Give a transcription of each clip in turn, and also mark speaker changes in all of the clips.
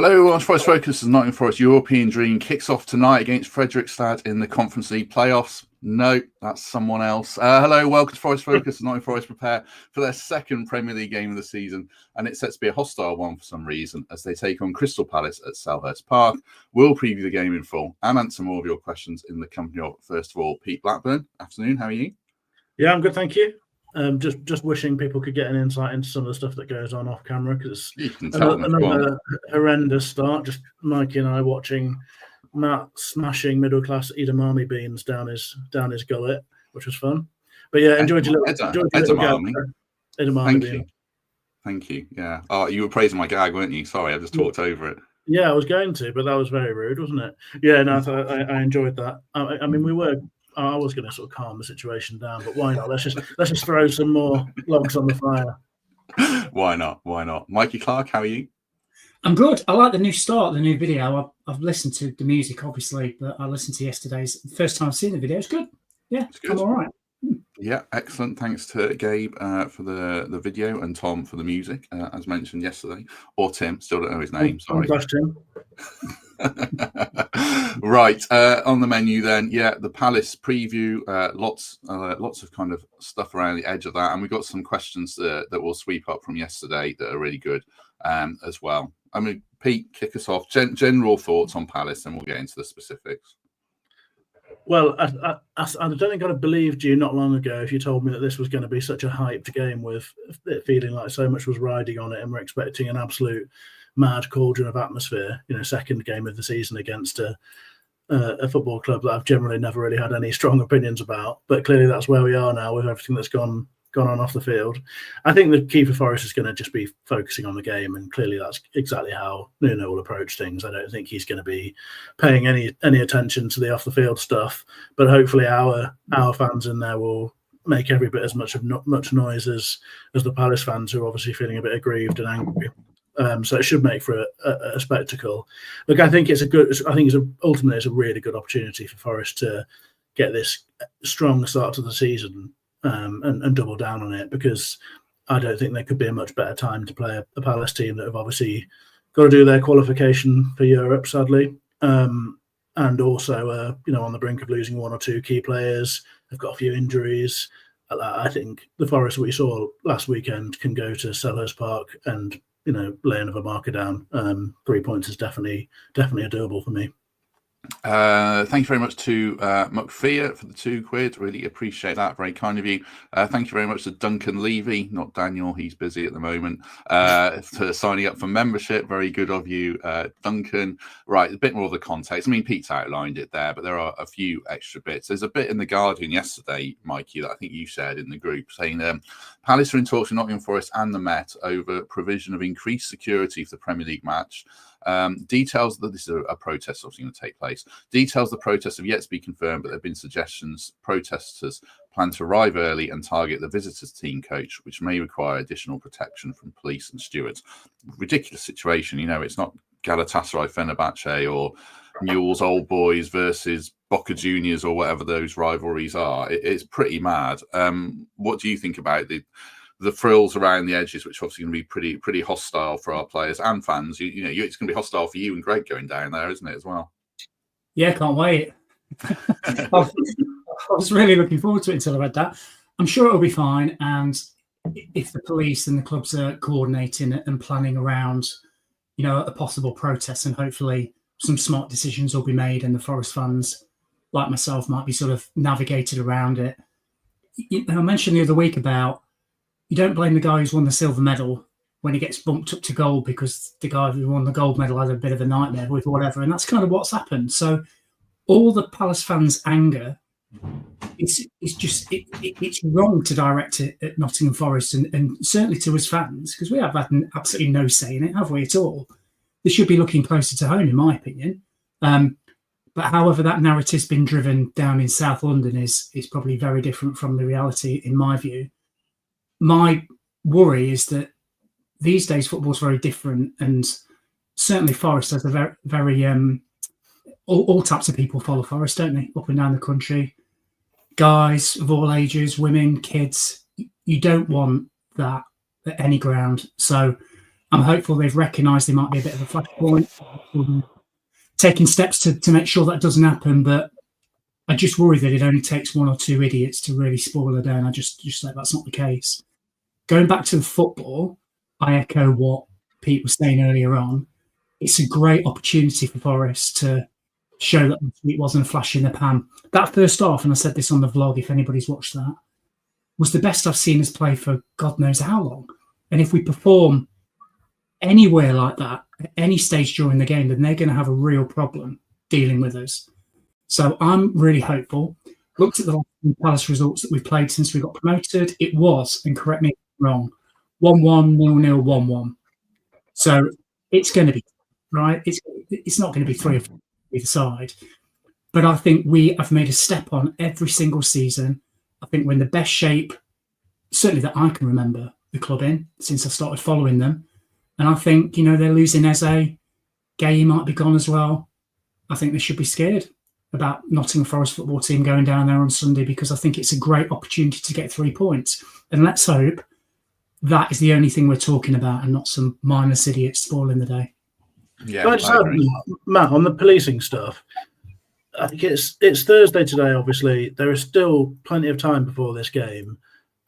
Speaker 1: Hello, Orange Forest Focus. The Nottingham Forest European Dream kicks off tonight against Fredrikstad in the Conference League playoffs. No, that's someone else. Hello, welcome to Forest Focus. The Nottingham Forest prepare for their second Premier League game of the season, and it's set to be a hostile one for some reason as they take on Crystal Palace at Selhurst Park. We'll preview the game in full and answer more of your questions in the company of, first of all, Pete Blackburn. Afternoon, how are you?
Speaker 2: Yeah, I'm good, thank you. Just wishing people could get an insight into some of the stuff that goes on off camera, because another horrendous start. Just Mikey and I watching Matt smashing middle class edamame beans down his gullet, which was fun. But yeah, enjoyed your little
Speaker 1: edamame bean. Thank you. Yeah. Oh, you were praising my gag, weren't you? Sorry, I just talked over it.
Speaker 2: Yeah, I was going to, but that was very rude, wasn't it? Yeah, no, I enjoyed that. I mean, I was going to sort of calm the situation down, but why not? Let's just throw some more logs on the fire.
Speaker 1: Why not? Mikey, Clarke, how are you?
Speaker 3: I'm good. I like the new start, the new video. I've listened to the music, obviously, but I listened to yesterday's. First time seeing the video. It's good. Yeah, it's good. I'm all right.
Speaker 1: Yeah, excellent. Thanks to Gabe for the video and Tom for the music, as mentioned yesterday. Or Tim, still don't know his name. Sorry.
Speaker 2: Tim.
Speaker 1: Right, on the menu then, the Palace preview, lots of kind of stuff around the edge of that, and we've got some questions that we'll sweep up from yesterday that are really good as well. I mean, Pete, kick us off. General thoughts on Palace, and we'll get into the specifics.
Speaker 2: Well, I don't think I'd have believed you not long ago if you told me that this was going to be such a hyped game with it feeling like so much was riding on it, and we're expecting an absolute mad cauldron of atmosphere. Second game of the season against a football club that I've generally never really had any strong opinions about. But clearly that's where we are now with everything that's gone on off the field. I think the key for Forest is going to just be focusing on the game, and clearly that's exactly how Nuno will approach things. I don't think he's going to be paying any attention to the off the field stuff, but hopefully our fans in there will make every bit as much noise as the Palace fans, who are obviously feeling a bit aggrieved and angry. So it should make for a spectacle. Look, I think ultimately it's a really good opportunity for Forest to get this strong start to the season and double down on it, because I don't think there could be a much better time to play a Palace team that have obviously got to do their qualification for Europe, sadly, and also on the brink of losing one or two key players. They've got a few injuries. I think the Forest we saw last weekend can go to Selhurst Park and lay another marker down. 3 points is definitely a doable for me.
Speaker 1: Thank you very much to McAtee for the £2. Really appreciate that. Very kind of you. Thank you very much to Duncan Levy, not Daniel, he's busy at the moment, for signing up for membership. Very good of you, Duncan. Right, a bit more of the context. I mean, Pete's outlined it there, but there are a few extra bits. There's a bit in the Guardian yesterday, Mikey, that I think you shared in the group, saying Palace are in talks with Nottingham Forest and the Met over provision of increased security for the Premier League match. Details that this is a protest obviously going to take place. Details of the protest have yet to be confirmed, but there have been suggestions protesters plan to arrive early and target the visitors team coach, which may require additional protection from police and stewards. Ridiculous situation. It's not Galatasaray Fenerbahce or Newell's Old Boys versus Boca Juniors or whatever those rivalries are. It's pretty mad. What do you think about the frills around the edges, which are obviously going to be pretty hostile for our players and fans? It's going to be hostile for you and Greg going down there, isn't it, as well?
Speaker 3: Yeah, can't wait. I was really looking forward to it until I read that. I'm sure it'll be fine, and if the police and the clubs are coordinating and planning around, a possible protest, and hopefully some smart decisions will be made, and the Forest fans, like myself, might be sort of navigated around it. I mentioned the other week about, you don't blame the guy who's won the silver medal when he gets bumped up to gold, because the guy who won the gold medal had a bit of a nightmare with whatever. And that's kind of what's happened. So all the Palace fans' anger, it's wrong to direct it at Nottingham Forest and certainly to us fans, because we have had absolutely no say in it, have we, at all? They should be looking closer to home, in my opinion. But however that narrative's been driven down in South London is probably very different from the reality, in my view. My worry is that these days football is very different, and certainly Forest has a very, very all types of people follow Forest, don't they? Up and down the country, guys of all ages, women, kids. You don't want that at any ground. So I'm hopeful they've recognised there might be a bit of a flashpoint, taking steps to make sure that doesn't happen. But I just worry that it only takes one or two idiots to really spoil a day, and I just say that's not the case. Going back to the football, I echo what Pete was saying earlier on. It's a great opportunity for Forest to show that it wasn't a flash in the pan. That first half, and I said this on the vlog, if anybody's watched that, was the best I've seen us play for God knows how long. And if we perform anywhere like that at any stage during the game, then they're going to have a real problem dealing with us. So I'm really hopeful. Looked at the Palace results that we've played since we got promoted. It was, and correct me if I'm wrong, 1-1, 0-0, 1-1. So it's going to be, right? It's not going to be 3 or 4 either side. But I think we have made a step on every single season. I think we're in the best shape, certainly that I can remember the club in since I started following them. And I think, they're losing Eze. Gay might be gone as well. I think they should be scared about Nottingham Forest football team going down there on Sunday, because I think it's a great opportunity to get 3 points. And let's hope that is the only thing we're talking about and not some mindless idiots spoiling the day.
Speaker 1: Yeah,
Speaker 2: Can I just add, Matt, on the policing stuff, I think it's Thursday today, obviously. There is still plenty of time before this game.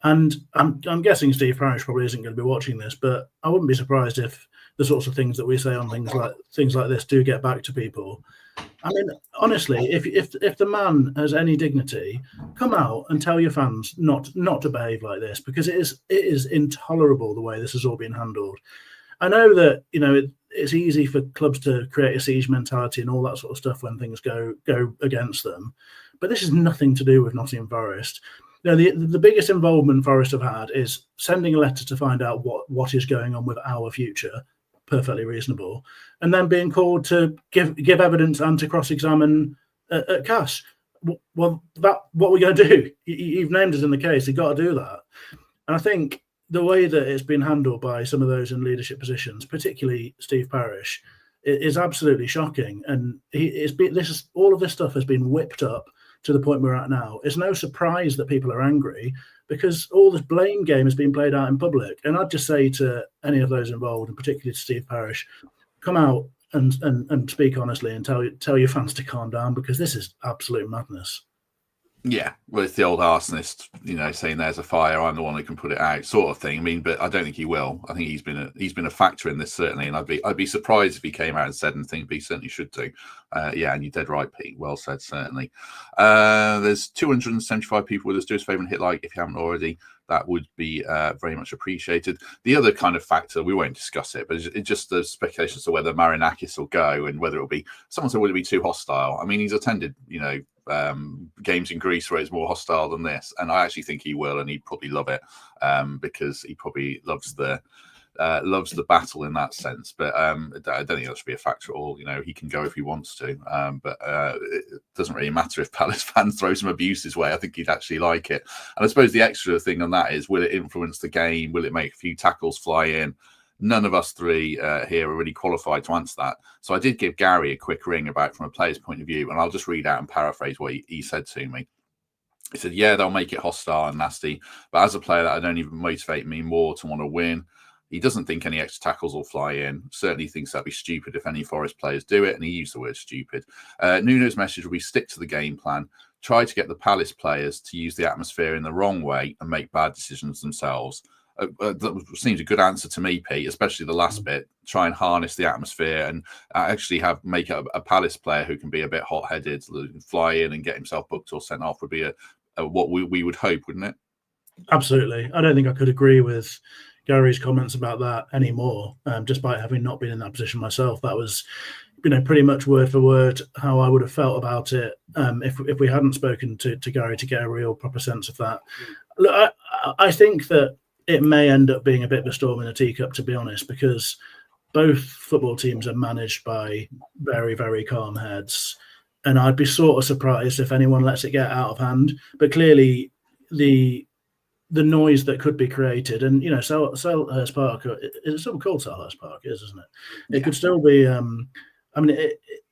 Speaker 2: And I'm guessing Steve Parish probably isn't going to be watching this, but I wouldn't be surprised if the sorts of things that we say on things like this do get back to people. I mean, honestly, if the man has any dignity, come out and tell your fans not to behave like this, because it is intolerable the way this has all been handled. I know that it's easy for clubs to create a siege mentality and all that sort of stuff when things go against them, but this has nothing to do with Nottingham Forest. The biggest involvement Forest have had is sending a letter to find out what is going on with our future, perfectly reasonable, and then being called to give evidence and to cross-examine at CAS. Well, what we're going to do? You've named us in the case. You've got to do that. And I think the way that it's been handled by some of those in leadership positions, particularly Steve Parish, is absolutely shocking. And all of this stuff has been whipped up to the point we're at now. It's no surprise that people are angry, because all this blame game has been played out in public. And I'd just say to any of those involved, and particularly to Steve Parish, come out and speak honestly and tell your fans to calm down, because this is absolute madness.
Speaker 1: Yeah, well, it's the old arsonist, saying there's a fire, I'm the one who can put it out, sort of thing. I mean, but I don't think he will. I think he's been a factor in this, certainly, and I'd be surprised if he came out and said anything, but he certainly should do. Yeah, and you're dead right, Pete. Well said, certainly. There's 275 people with us. Do us a favour and hit like if you haven't already. That would be very much appreciated. The other kind of factor, we won't discuss it, but it's just the speculation as to whether Marinakis will go and whether it'll be. Someone said, will it be too hostile? I mean, he's attended, games in Greece where it's more hostile than this, and I actually think he will, and he'd probably love it because he probably loves the battle in that sense. But I don't think that should be a factor at all. He can go if he wants to, but it doesn't really matter if Palace fans throw some abuse his way. I think he'd actually like it. And I suppose the extra thing on that is, will it influence the game? Will it make a few tackles fly in? None of us three here are really qualified to answer that. So I did give Gary a quick ring about from a player's point of view, and I'll just read out and paraphrase what he said to me. He said, yeah, they'll make it hostile and nasty, but as a player, that don't even motivate me more to want to win. He doesn't think any extra tackles will fly in. Certainly thinks that'd be stupid if any Forest players do it, and he used the word stupid. Nuno's message will be stick to the game plan, try to get the Palace players to use the atmosphere in the wrong way and make bad decisions themselves. That seems a good answer to me, Pete, especially the last bit. Try and harness the atmosphere and actually make a Palace player who can be a bit hot-headed, fly in and get himself booked or sent off would be what we would hope, wouldn't it?
Speaker 2: Absolutely. I don't think I could agree with Gary's comments about that anymore, despite having not been in that position myself. That was, pretty much word for word how I would have felt about it if we hadn't spoken to Gary to get a real proper sense of that. Look, I think that it may end up being a bit of a storm in a teacup, to be honest, because both football teams are managed by very, very calm heads. And I'd be sort of surprised if anyone lets it get out of hand. But clearly, the noise that could be created, and Selhurst Park, is it still called Selhurst Park? It is, isn't it? It could still be.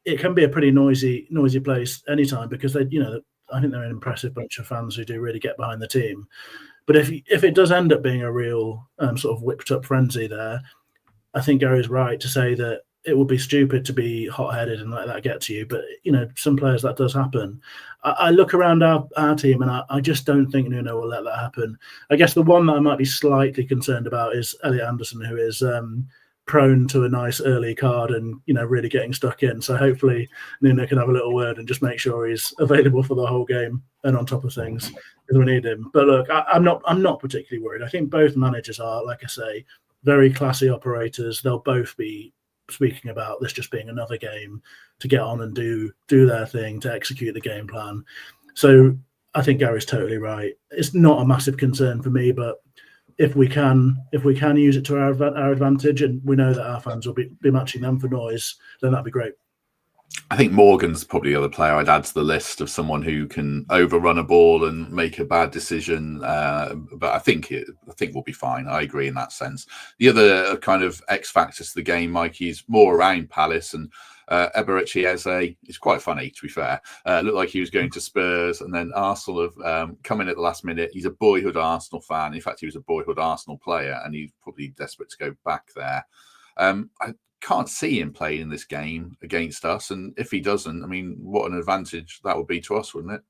Speaker 2: It can be a pretty noisy place anytime, because I think they're an impressive bunch of fans who do really get behind the team. But if it does end up being a real sort of whipped up frenzy there, I think Gary's right to say that it would be stupid to be hot-headed and let that get to you. But, some players that does happen. I look around our team and I just don't think Nuno will let that happen. I guess the one that I might be slightly concerned about is Elliot Anderson, who is prone to a nice early card and, really getting stuck in. So hopefully Nuno can have a little word and just make sure he's available for the whole game and on top of things if we need him. But look, I'm not particularly worried. I think both managers are, like I say, very classy operators. They'll both be speaking about this just being another game to get on and do their thing, to execute the game plan. So I think Gary's totally right. It's not a massive concern for me, but if we can use it to our advantage, and we know that our fans will be matching them for noise, then that'd be great.
Speaker 1: I think Morgan's probably the other player I'd add to the list of someone who can overrun a ball and make a bad decision. But I think we'll be fine. I agree in that sense. The other kind of X factors to the game, Mikey, is more around Palace, and Eberechi Eze is quite funny, to be fair. Looked like he was going to Spurs, and then Arsenal have come in at the last minute. He's a boyhood Arsenal fan. In fact, he was a boyhood Arsenal player, and he's probably desperate to go back there. I can't see him playing in this game against us, and if he doesn't, I mean, what an advantage that would be to us, wouldn't it?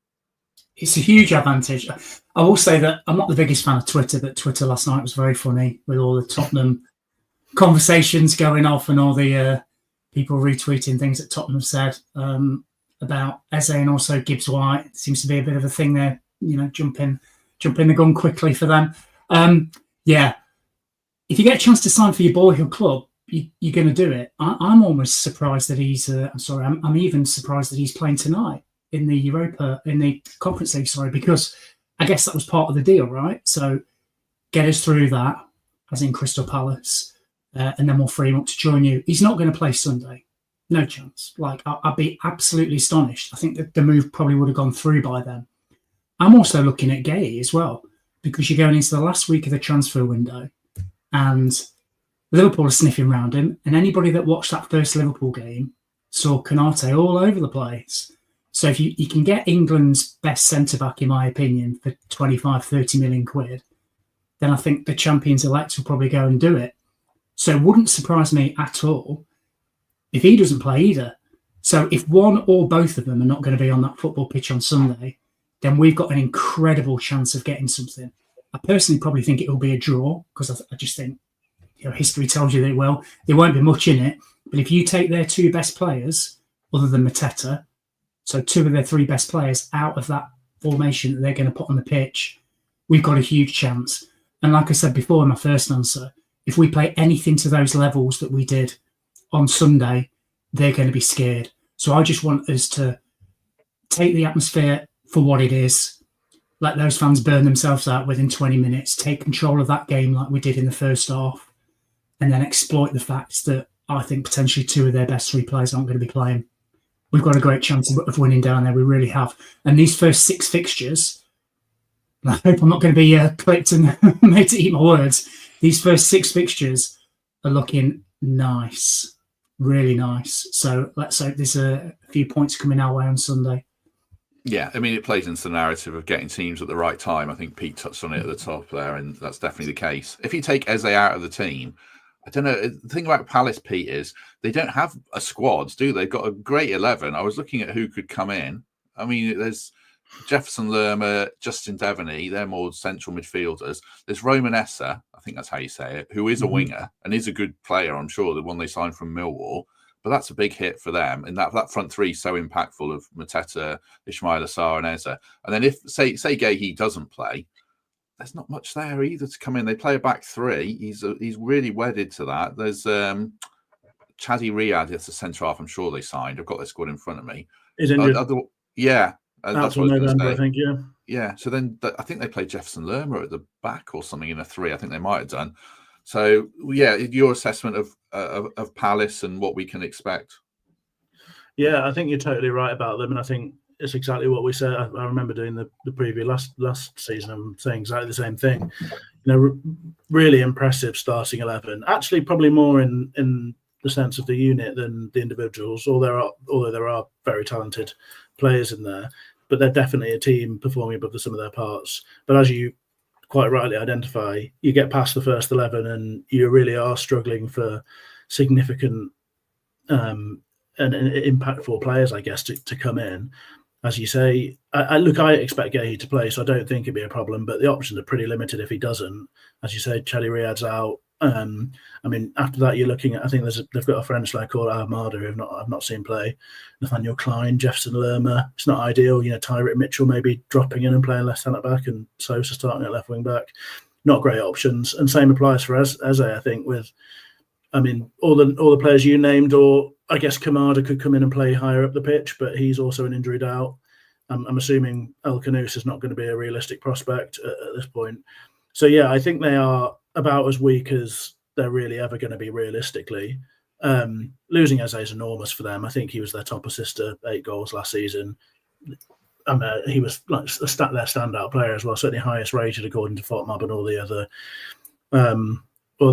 Speaker 3: It's a huge advantage. I will say that I'm not the biggest fan of Twitter, but Twitter last night was very funny with all the Tottenham conversations going off and all the people retweeting things that Tottenham have said about Eze, and also Gibbs White. It seems to be a bit of a thing there, jumping the gun quickly for them. Yeah, if you get a chance to sign for your boyhood club, you're going to do it. I'm almost surprised that he's. I'm even surprised that he's playing tonight in the Conference League. Because I guess that was part of the deal, right? So get us through that, as in Crystal Palace, and then we'll free him up to join you. He's not going to play Sunday, no chance. I'd be absolutely astonished. I think that the move probably would have gone through by then. I'm also looking at Gay as well, because you're going into the last week of the transfer window, and Liverpool are sniffing around him, and anybody that watched that first Liverpool game saw Konate all over the place. So if you can get England's best centre-back, in my opinion, for 25, 30 million quid, then I think the champions-elect will probably go and do it. So it wouldn't surprise me at all if he doesn't play either. So if one or both of them are not going to be on that football pitch on Sunday, then we've got an incredible chance of getting something. I personally probably think it will be a draw, because I just think, history tells you that it will. There won't be much in it. But if you take their two best players, other than Mateta, so two of their three best players out of that formation that they're going to put on the pitch, we've got a huge chance. And like I said before in my first answer, if we play anything to those levels that we did on Sunday, they're going to be scared. So I just want us to take the atmosphere for what it is, let those fans burn themselves out within 20 minutes, take control of that game like we did in the first half, and then exploit the fact that I think potentially two of their best three players aren't going to be playing. We've got a great chance of winning down there. We really have. And these first six fixtures, I hope I'm not going to be clipped and made to eat my words. These first six fixtures are looking nice, really nice. So let's hope there's a few points coming our way on Sunday.
Speaker 1: Yeah, I mean, it plays into the narrative of getting teams at the right time. I think Pete touched on it at the top there, and that's definitely the case. If you take Eze out of the team, I don't know. The thing about Palace, Pete, is they don't have a squad, do they? They've got a great 11. I was looking at who could come in. I mean, there's Jefferson Lerma, Justin Devaney. They're more central midfielders. There's Roman Esse, I think that's how you say it, who is a winger and is a good player, I'm sure, the one they signed from Millwall. But that's a big hit for them. And that front three is so impactful of Mateta, Ismail Assar and Eze. And then if, say Gahey doesn't play, there's not much there either to come in. They play a back three. He's really wedded to that. There's Chadi Riyad, it's a centre half, I'm sure they signed. I've got their squad in front of me.
Speaker 2: Is injured.
Speaker 1: Yeah. That's what I was
Speaker 2: November, I think, yeah.
Speaker 1: Yeah, so then I think they played Jefferson Lerma at the back or something in a three. I think they might have done. So, yeah, your assessment of Palace and what we can expect.
Speaker 2: Yeah, I think you're totally right about them. And I think it's exactly what we said. I remember doing the preview last season and saying exactly the same thing. Really impressive starting 11. Actually, probably more in the sense of the unit than the individuals, although there are very talented players in there. But they're definitely a team performing above the sum of their parts. But as you quite rightly identify, you get past the first 11 and you really are struggling for significant and impactful players, I guess, to come in. As you say, I expect Gahey to play, so I don't think it'd be a problem, but the options are pretty limited if he doesn't. As you say, Chelly Riyad's out. I mean, after that, you're looking at, I think they've got a French lad called Armada who I've not seen play. Nathaniel Klein, Jefferson Lerma. It's not ideal. Tyrick Mitchell maybe dropping in and playing left centre back, and Sosa starting at left wing back. Not great options. And same applies for Eze, I think, with, I mean, all the players you named, or I guess Kamada could come in and play higher up the pitch, but he's also an injury doubt. I'm assuming El Kanous is not going to be a realistic prospect at this point. So, yeah, I think they are about as weak as they're really ever going to be realistically. Losing Eze is enormous for them. I think he was their top assister, 8 goals last season. He was like their standout player as well, certainly highest rated according to FotMob and all the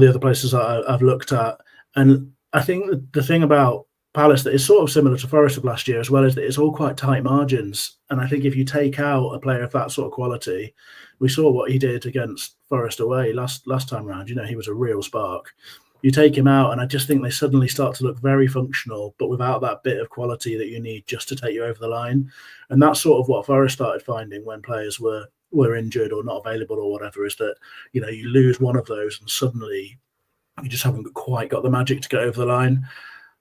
Speaker 2: other places I've looked at. And I think the thing about Palace that is sort of similar to Forest of last year as well is that it's all quite tight margins. And I think if you take out a player of that sort of quality, we saw what he did against Forest away last time round. He was a real spark. You take him out, and I just think they suddenly start to look very functional, but without that bit of quality that you need just to take you over the line. And that's sort of what Forest started finding when players were injured or not available or whatever, is that, you lose one of those and suddenly you just haven't quite got the magic to get over the line.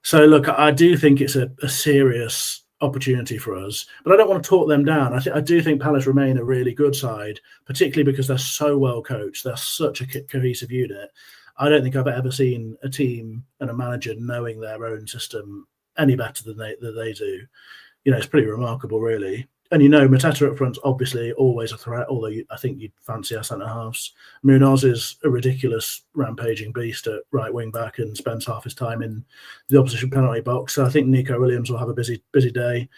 Speaker 2: So, look, I do think it's a serious opportunity for us, but I don't want to talk them down. I do think Palace remain a really good side, particularly because they're so well coached. They're such a cohesive unit. I don't think I've ever seen a team and a manager knowing their own system any better than they do. It's pretty remarkable, really. And Mateta up front's obviously always a threat, although I think you'd fancy our centre-halves. Munoz is a ridiculous rampaging beast at right wing-back and spends half his time in the opposition penalty box. So I think Nico Williams will have a busy day.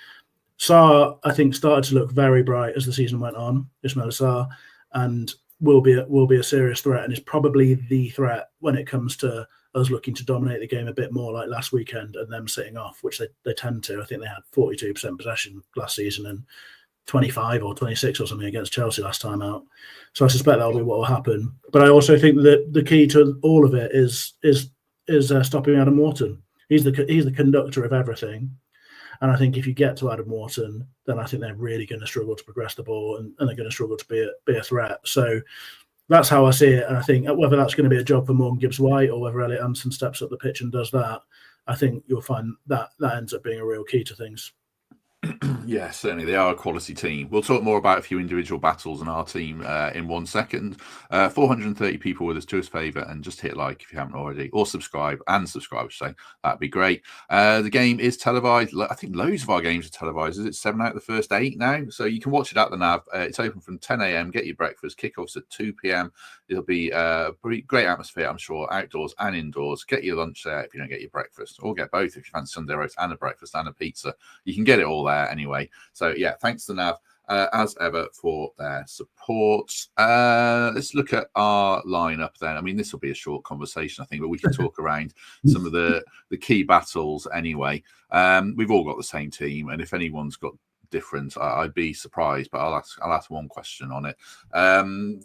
Speaker 2: Sarr, I think, started to look very bright as the season went on, Ismaila Sarr, and will be a serious threat, and is probably the threat when it comes to us looking to dominate the game a bit more like last weekend and them sitting off, which they tend to. I think they had 42% possession last season and 25 or 26 or something against Chelsea last time out. So I suspect that'll be what will happen. But I also think that the key to all of it is stopping Adam Wharton. He's the conductor of everything. And I think if you get to Adam Wharton, then I think they're really going to struggle to progress the ball and they're going to struggle to be a threat. So that's how I see it. And I think whether that's going to be a job for Morgan Gibbs-White or whether Elliot Anderson steps up the pitch and does that, I think you'll find that ends up being a real key to things.
Speaker 1: Yeah, certainly they are a quality team. We'll talk more about a few individual battles in our team in 1 second. 430 people with us. Do us a favour and just hit like if you haven't already, or subscribe, so that'd be great. The game is televised. I think loads of our games are televised. Is it 7 out of the first 8 now? So you can watch it at the NAV. It's open from 10 a.m. Get your breakfast. Kickoffs at 2 p.m. It'll be a great atmosphere, I'm sure, outdoors and indoors. Get your lunch there if you don't get your breakfast, or get both if you fancy Sunday roast and a breakfast and a pizza. You can get it all there anyway. So yeah, thanks to NAV as ever for their support. Let's look at our lineup then. I mean, this will be a short conversation, I think, but we can talk around some of the key battles anyway. We've all got the same team, and if anyone's got different, I'd be surprised, but I'll ask one question on it.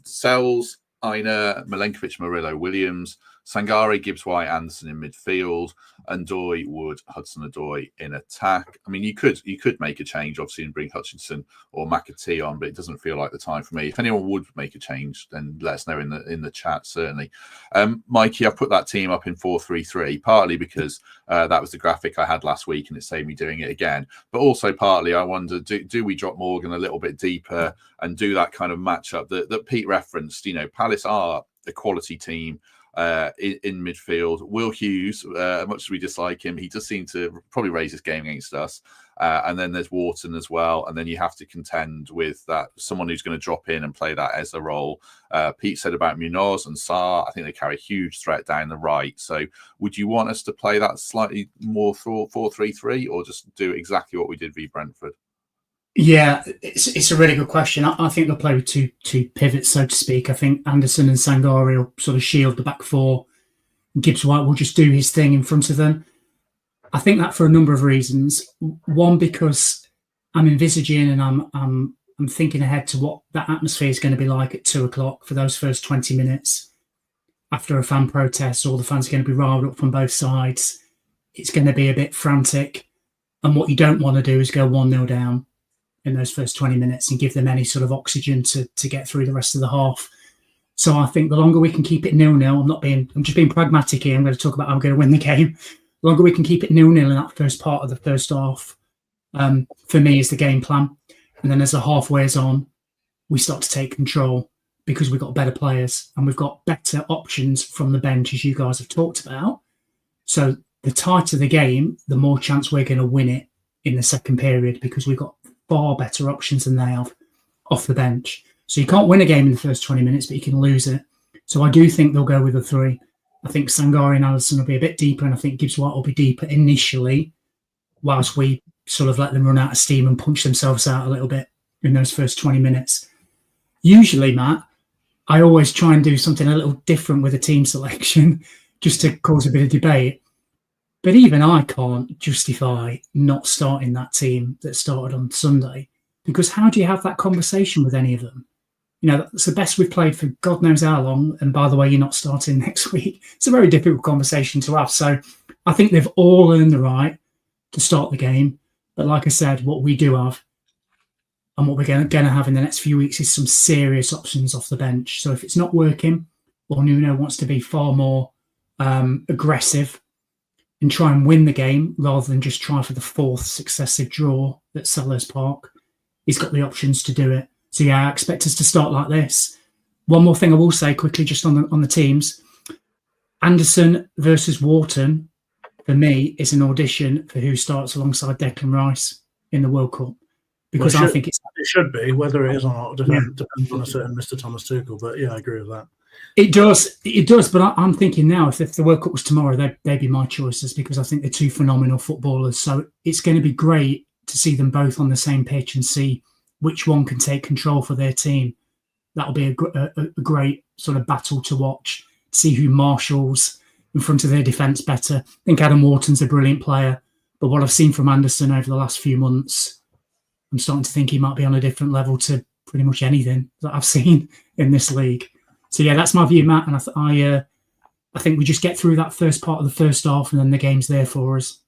Speaker 1: Sells, Aina, Milenkovic, Murillo, Williams, Sangare, Gibbs-White, Anderson in midfield, and Ndoye, Wood, Hudson-Odoi in attack. I mean, you could make a change, obviously, and bring Hutchinson or McAtee on, but it doesn't feel like the time for me. If anyone would make a change, then let us know in the chat, certainly. Mikey, I've put that team up in 4-3-3, partly because that was the graphic I had last week and it saved me doing it again. But also partly I wonder, do we drop Morgan a little bit deeper and do that kind of matchup that Pete referenced? Palace are a quality team in midfield. Will Hughes, much as we dislike him, he does seem to probably raise his game against us. And then there's Wharton as well. And then you have to contend with that someone who's going to drop in and play that as a role. Pete said about Munoz and Sarr, I think they carry a huge threat down the right. So would you want us to play that slightly more 4-3-3 or just do exactly what we did v Brentford?
Speaker 3: Yeah, it's a really good question. I think they'll play with two pivots, so to speak. I think Anderson and Sangare will sort of shield the back four. Gibbs-White will just do his thing in front of them. I think that for a number of reasons. One, because I'm envisaging and I'm I'm thinking ahead to what that atmosphere is going to be like at 2:00 for those first 20 minutes. After a fan protest, all the fans are going to be riled up from both sides. It's going to be a bit frantic. And what you don't want to do is go 1-0 down in those first 20 minutes and give them any sort of oxygen to get through the rest of the half. So I think the longer we can keep it 0-0, I'm just being pragmatic here. I'm going to talk about how I'm going to win the game. The longer we can keep it 0-0 in that first part of the first half, for me, is the game plan. And then as the half wears on, we start to take control because we've got better players and we've got better options from the bench, as you guys have talked about. So the tighter the game, the more chance we're going to win it in the second period because we've got far better options than they have off the bench. So you can't win a game in the first 20 minutes, but you can lose it. So I do think they'll go with a 3. I think Sangare and Allison will be a bit deeper, and I think Gibbs White will be deeper initially, whilst we sort of let them run out of steam and punch themselves out a little bit in those first 20 minutes. Usually, Matt, I always try and do something a little different with a team selection just to cause a bit of debate. But even I can't justify not starting that team that started on Sunday, because how do you have that conversation with any of them? You know, that's the best we've played for God knows how long. And by the way, you're not starting next week. It's a very difficult conversation to have. So I think they've all earned the right to start the game. But like I said, what we do have and what we're going to have in the next few weeks is some serious options off the bench. So if it's not working, or Nuno wants to be far more aggressive and try and win the game rather than just try for the 4th successive draw at Selhurst Park, he's got the options to do it. So yeah, I expect us to start like this. One more thing I will say quickly, just on the teams. Anderson versus Wharton, for me, is an audition for who starts alongside Declan Rice in the World Cup. Because I think it
Speaker 2: should be, whether it is or not, depends on a certain Mr. Thomas Tuchel. But yeah, I agree with that.
Speaker 3: It does. But I'm thinking now, if the World Cup was tomorrow, they'd be my choices because I think they're two phenomenal footballers. So it's going to be great to see them both on the same pitch and see which one can take control for their team. That'll be a great sort of battle to watch. See who marshals in front of their defence better. I think Adam Wharton's a brilliant player, but what I've seen from Anderson over the last few months, I'm starting to think he might be on a different level to pretty much anything that I've seen in this league. So yeah, that's my view, Matt. And I think we just get through that first part of the first half, and then the game's there for us.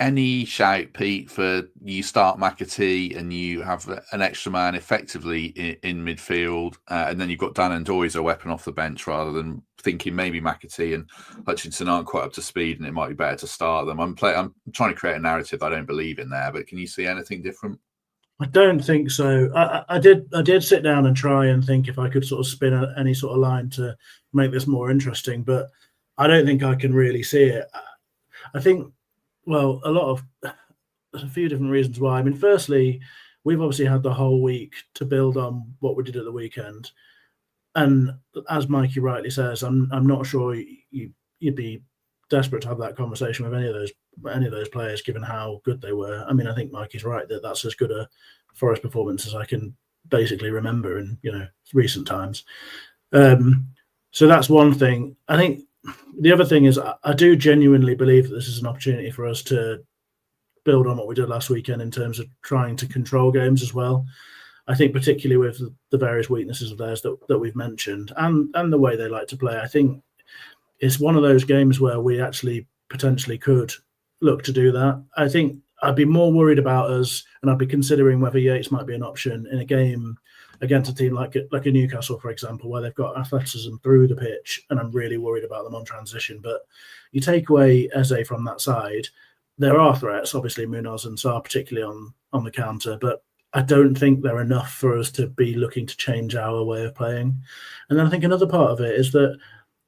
Speaker 1: Any shout, Pete, for you start McAtee and you have an extra man effectively in midfield, and then you've got Dan and Doy as a weapon off the bench rather than thinking maybe McAtee and Hutchinson aren't quite up to speed and it might be better to start them. I'm trying to create a narrative I don't believe in there, but can you see anything different?
Speaker 2: I don't think so. I did sit down and try and think if I could sort of spin any sort of line to make this more interesting, but I don't think I can really see it. I think, well, there's a few different reasons why. I mean, firstly, we've obviously had the whole week to build on what we did at the weekend. And as Mikey rightly says, I'm not sure you'd be desperate to have that conversation with any of those players, given how good they were. I mean, I think Mikey's right that that's as good a Forest performance as I can basically remember in recent times. So that's one thing. I think the other thing is I do genuinely believe that this is an opportunity for us to build on what we did last weekend in terms of trying to control games as well. I think particularly with the various weaknesses of theirs that we've mentioned and the way they like to play, I think it's one of those games where we actually potentially could look to do that. I think I'd be more worried about us, and I'd be considering whether Yates might be an option in a game against a team like a Newcastle, for example, where they've got athleticism through the pitch, and I'm really worried about them on transition. But you take away Eze from that side, there are threats, obviously Munoz and Sarr, particularly on the counter, but I don't think they're enough for us to be looking to change our way of playing. And then I think another part of it is that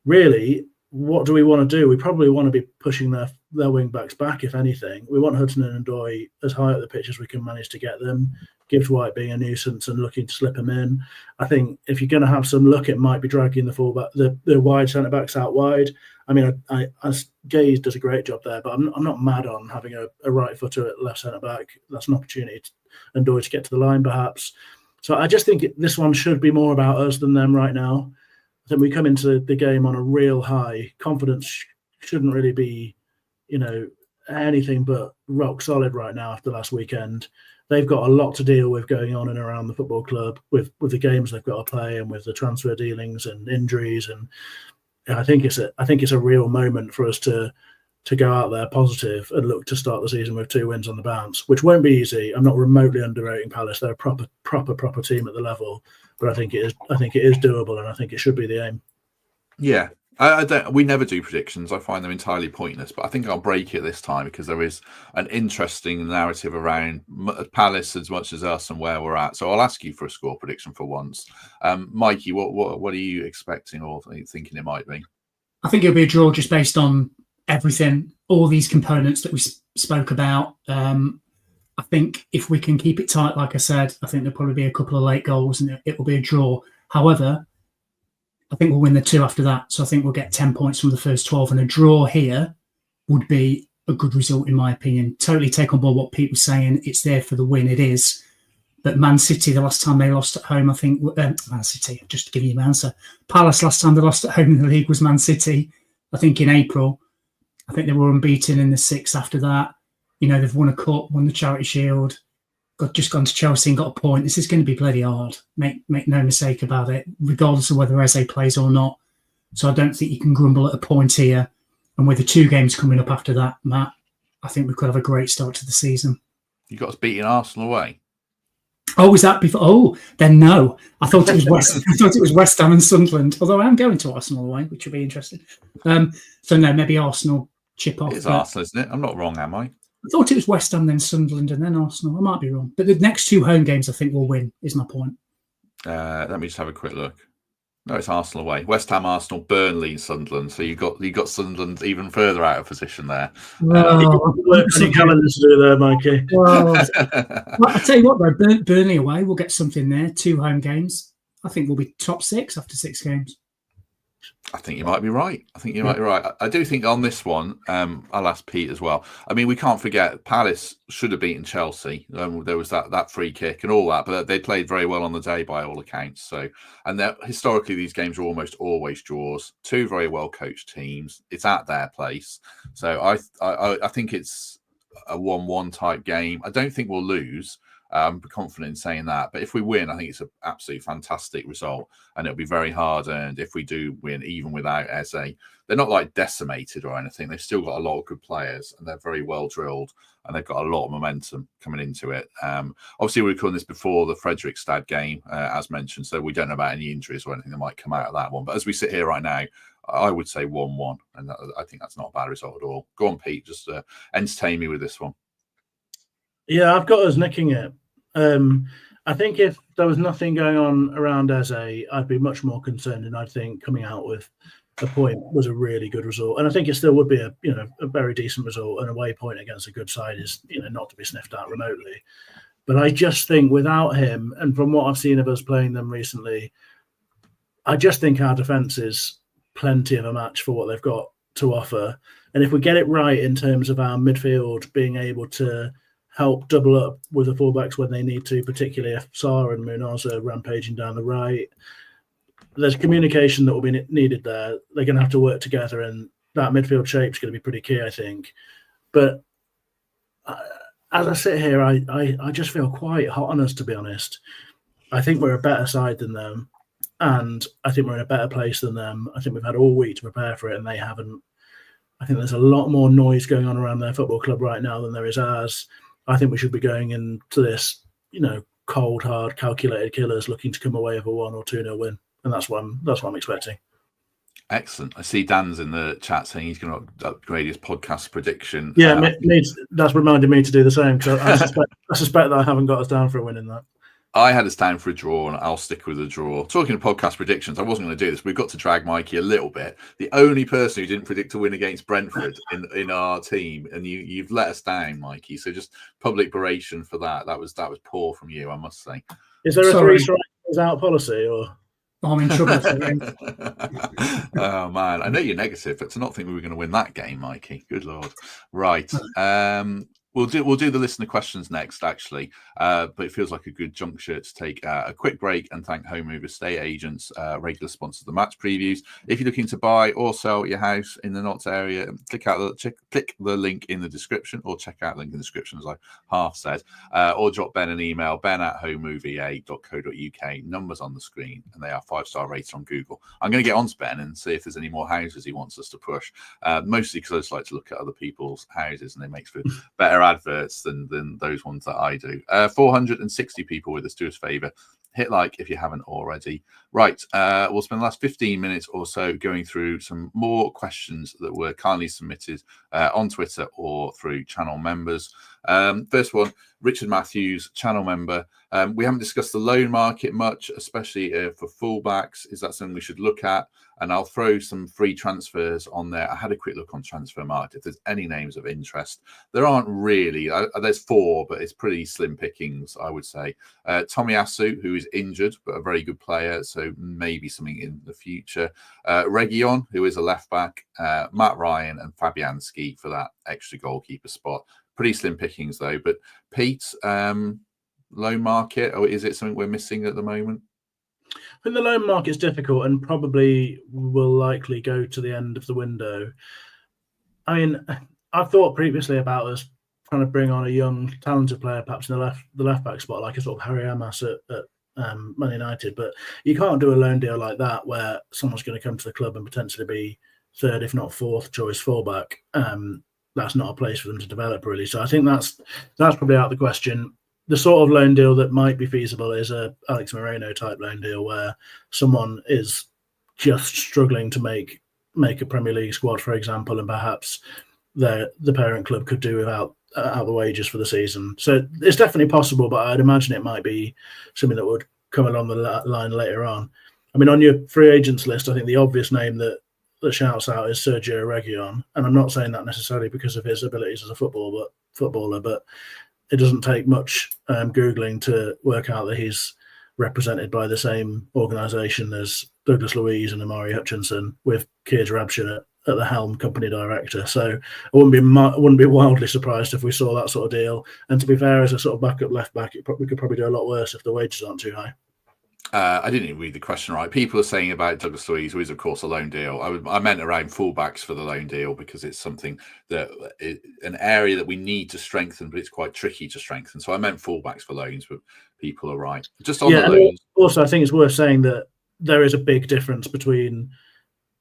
Speaker 2: really, what do we want to do? We probably want to be pushing their wing backs back, if anything. We want Hudson and Doy as high up the pitch as we can manage to get them. Gibbs White being a nuisance and looking to slip him in. I think if you're going to have some luck, it might be dragging the wide centre backs out wide. I mean, I Gaze does a great job there, but I'm not mad on having a right footer at left centre back. That's an opportunity and Doy to get to the line, perhaps. So I just think this one should be more about us than them right now. I think we come into the game on a real high. Confidence shouldn't really be, anything but rock solid right now after last weekend. they've got a lot to deal with going on and around the football club with the games they've got to play and with the transfer dealings and injuries. And I think it's a real moment for us to go out there positive and look to start the season with 2 wins on the bounce, which won't be easy. I'm not remotely underrating Palace. They're a proper team at the level, but I think it is doable, and I think it should be the aim.
Speaker 1: Yeah. I don't. We never do predictions. I find them entirely pointless. But I think I'll break it this time because there is an interesting narrative around Palace as much as us and where we're at. So I'll ask you for a score prediction for once. Mikey, what are you expecting or thinking it might be?
Speaker 3: I think it'll be a draw just based on everything, all these components that we spoke about. I think if we can keep it tight, like I said, I think there'll probably be a couple of late goals and it will be a draw. However, I think we'll win the 2 after that. So I think we'll get 10 points from the first 12, and a draw here would be a good result, in my opinion. Totally take on board what Pete was saying. It's there for the win. It is. But Man City, the last time they lost at home, I think, Man City, just to give you my answer. Palace, last time they lost at home in the league was Man City, I think in April. I think they were unbeaten in the 6 after that. They've won a cup, won the Charity Shield, just gone to Chelsea and got a point. This is going to be bloody hard. Make no mistake about it, regardless of whether Eze plays or not. So I don't think you can grumble at a point here. And with the 2 games coming up after that, Matt, I think we could have a great start to the season.
Speaker 1: You got us beating Arsenal away.
Speaker 3: Oh, is that before? Oh, then no. I thought it was West Ham and Sunderland. Although I am going to Arsenal away, which will be interesting. So no, maybe Arsenal chip off.
Speaker 1: It's Arsenal, isn't it? I'm not wrong, am I?
Speaker 3: I thought it was West Ham, then Sunderland, and then Arsenal. I might be wrong. But the next 2 home games, I think we'll win, is my point.
Speaker 1: Let me just have a quick look. No, it's Arsenal away. West Ham, Arsenal, Burnley, Sunderland. So you got Sunderland even further out of position there.
Speaker 2: Some calendars to do there, Mikey.
Speaker 3: Well, I tell you what, though, Burnley away, we'll get something there. 2 home games. I think we'll be top 6 after 6 games.
Speaker 1: I think you might be right. I do think on this one, I'll ask Pete as well. I mean, we can't forget Palace should have beaten Chelsea. There was that free kick and all that, but they played very well on the day by all accounts. So, and historically, these games are almost always draws. 2 very well coached teams. It's at their place. So I think it's a 1-1 type game. I don't think we'll lose. I'm confident in saying that. But if we win, I think it's an absolutely fantastic result. And it'll be very hard earned if we do win, even without Eze. They're not like decimated or anything. They've still got a lot of good players and they're very well drilled and they've got a lot of momentum coming into it. Obviously, we're recording this before the Fredrikstad game, as mentioned. So we don't know about any injuries or anything that might come out of that one. But as we sit here right now, I would say 1-1. And I think that's not a bad result at all. Go on, Pete. Just entertain me with this one.
Speaker 2: Yeah, I've got us nicking it. I think if there was nothing going on around Eze, I'd be much more concerned, and I think coming out with a point was a really good result. And I think it still would be a very decent result. An away point against a good side is not to be sniffed at remotely. But I just think without him, and from what I've seen of us playing them recently, I just think our defence is plenty of a match for what they've got to offer. And if we get it right in terms of our midfield being able to help double up with the fullbacks when they need to, particularly if Sarr and Munoz are rampaging down the right. There's communication that will be needed there. They're going to have to work together, and that midfield shape is going to be pretty key, I think. But as I sit here, I just feel quite hot on us, to be honest. I think we're a better side than them, and I think we're in a better place than them. I think we've had all week to prepare for it, and they haven't. I think there's a lot more noise going on around their football club right now than there is ours. I think we should be going into this, cold, hard, calculated killers, looking to come away with a 1 or 2-0 win, and that's what I'm expecting.
Speaker 1: Excellent. I see Dan's in the chat saying he's going to upgrade his podcast prediction.
Speaker 2: Yeah, that's reminded me to do the same, because I suspect that I haven't got us down for a win in that.
Speaker 1: I had us down for a draw, and I'll stick with a draw. Talking of podcast predictions, I wasn't going to do this. We've got to drag Mikey a little bit. The only person who didn't predict a win against Brentford in our team, and you've let us down, Mikey. So just public beration for that. That was poor from you, I must say.
Speaker 2: Is there a 3 strikes out policy, or?
Speaker 3: I'm in trouble.
Speaker 1: Oh man, I know you're negative, but to not think we were going to win that game, Mikey. Good lord. Right. We'll do the listener questions next, actually, but it feels like a good juncture to take a quick break and thank Home Move Estate Agents, regular sponsor of the match previews. If you're looking to buy or sell your house in the Notts area, click the link in the description, or check out the link in the description, as I half said, or drop Ben an email, ben@homemovea.co.uk. Numbers on the screen, and they are 5-star rated on Google. I'm going to get on to Ben and see if there's any more houses he wants us to push, mostly because I just like to look at other people's houses, and it makes for better adverts than those ones that I do. 460 people with us. Do us a favour, hit like if you haven't already. Right, we'll spend the last 15 minutes or so going through some more questions that were kindly submitted on Twitter or through channel members. First one, Richard Matthews, channel member. We haven't discussed the loan market much, especially for fullbacks. Is that something we should look at? And I'll throw some free transfers on there. I had a quick look on Transfermarkt. If there's any names of interest, there aren't really. There's 4, but it's pretty slim pickings, I would say. Tomiyasu, who is injured, but a very good player, so maybe something in the future. Reguilon, who is a left-back. Matt Ryan and Fabianski for that extra goalkeeper spot. Pretty slim pickings, though. But Pete, loan market, or is it something we're missing at the moment?
Speaker 2: I think the loan market is difficult and probably will likely go to the end of the window. I mean, I've thought previously about us trying to bring on a young, talented player, perhaps in the left back spot, like a sort of Harry Amas at Man United. But you can't do a loan deal like that where someone's going to come to the club and potentially be third, if not fourth choice fullback. That's not a place for them to develop, really. So I think that's probably out of the question. The sort of loan deal that might be feasible is a Alex Moreno type loan deal where someone is just struggling to make a Premier League squad, for example, and perhaps the parent club could do without the wages for the season. So it's definitely possible, but I'd imagine it might be something that would come along the line later on. I mean, on your free agents list, I think the obvious name that shouts out is Sergio Reguilon, and I'm not saying that necessarily because of his abilities as a footballer, but it doesn't take much Googling to work out that he's represented by the same organisation as Douglas Luiz and Amari Hutchinson, with Keir Rabshin at the helm, company director. So I wouldn't be wildly surprised if we saw that sort of deal. And to be fair, as a sort of backup left back, we could probably do a lot worse if the wages aren't too high.
Speaker 1: I didn't even read the question right. People are saying about Douglas Luiz, who is, of course, a loan deal. I meant around fullbacks for the loan deal because it's something an area that we need to strengthen, but it's quite tricky to strengthen. So I meant fullbacks for loans, but people are right. Just on the loans.
Speaker 2: Also, I think it's worth saying that there is a big difference between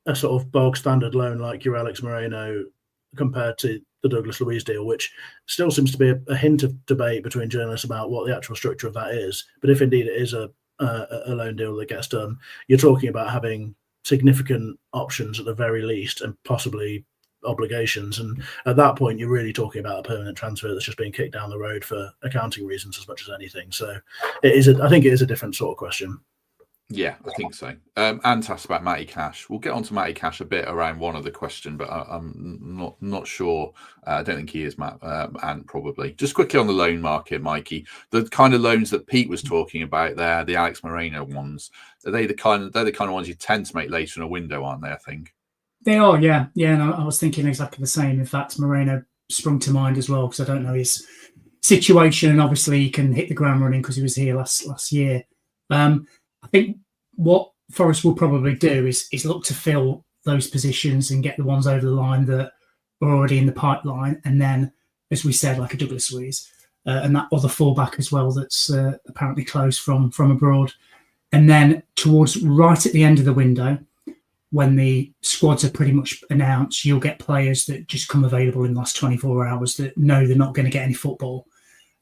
Speaker 2: a sort of bog standard loan like your Alex Moreno compared to the Douglas Luiz deal, which still seems to be a hint of debate between journalists about what the actual structure of that is. But if indeed it is a loan deal that gets done, you're talking about having significant options at the very least and possibly obligations. And at that point, you're really talking about a permanent transfer that's just being kicked down the road for accounting reasons as much as anything. So I think it is a different sort of question.
Speaker 1: Yeah, I think so. Ant asked about Matty Cash. We'll get on to Matty Cash a bit around one other question, but I'm not sure. I don't think he is, Matt. Ant probably. Just quickly on the loan market, Mikey, the kind of loans that Pete was talking about there, the Alex Moreno ones, they're the kind of ones you tend to make later in a window, aren't they? I think
Speaker 3: they are. Yeah. And I was thinking exactly the same. In fact, Moreno sprung to mind as well because I don't know his situation, and obviously he can hit the ground running because he was here last year. I think what Forest will probably do is look to fill those positions and get the ones over the line that are already in the pipeline. And then, as we said, like a Douglas Luiz and that other fullback as well that's apparently close from abroad. And then towards right at the end of the window, when the squads are pretty much announced, you'll get players that just come available in the last 24 hours that know they're not going to get any football.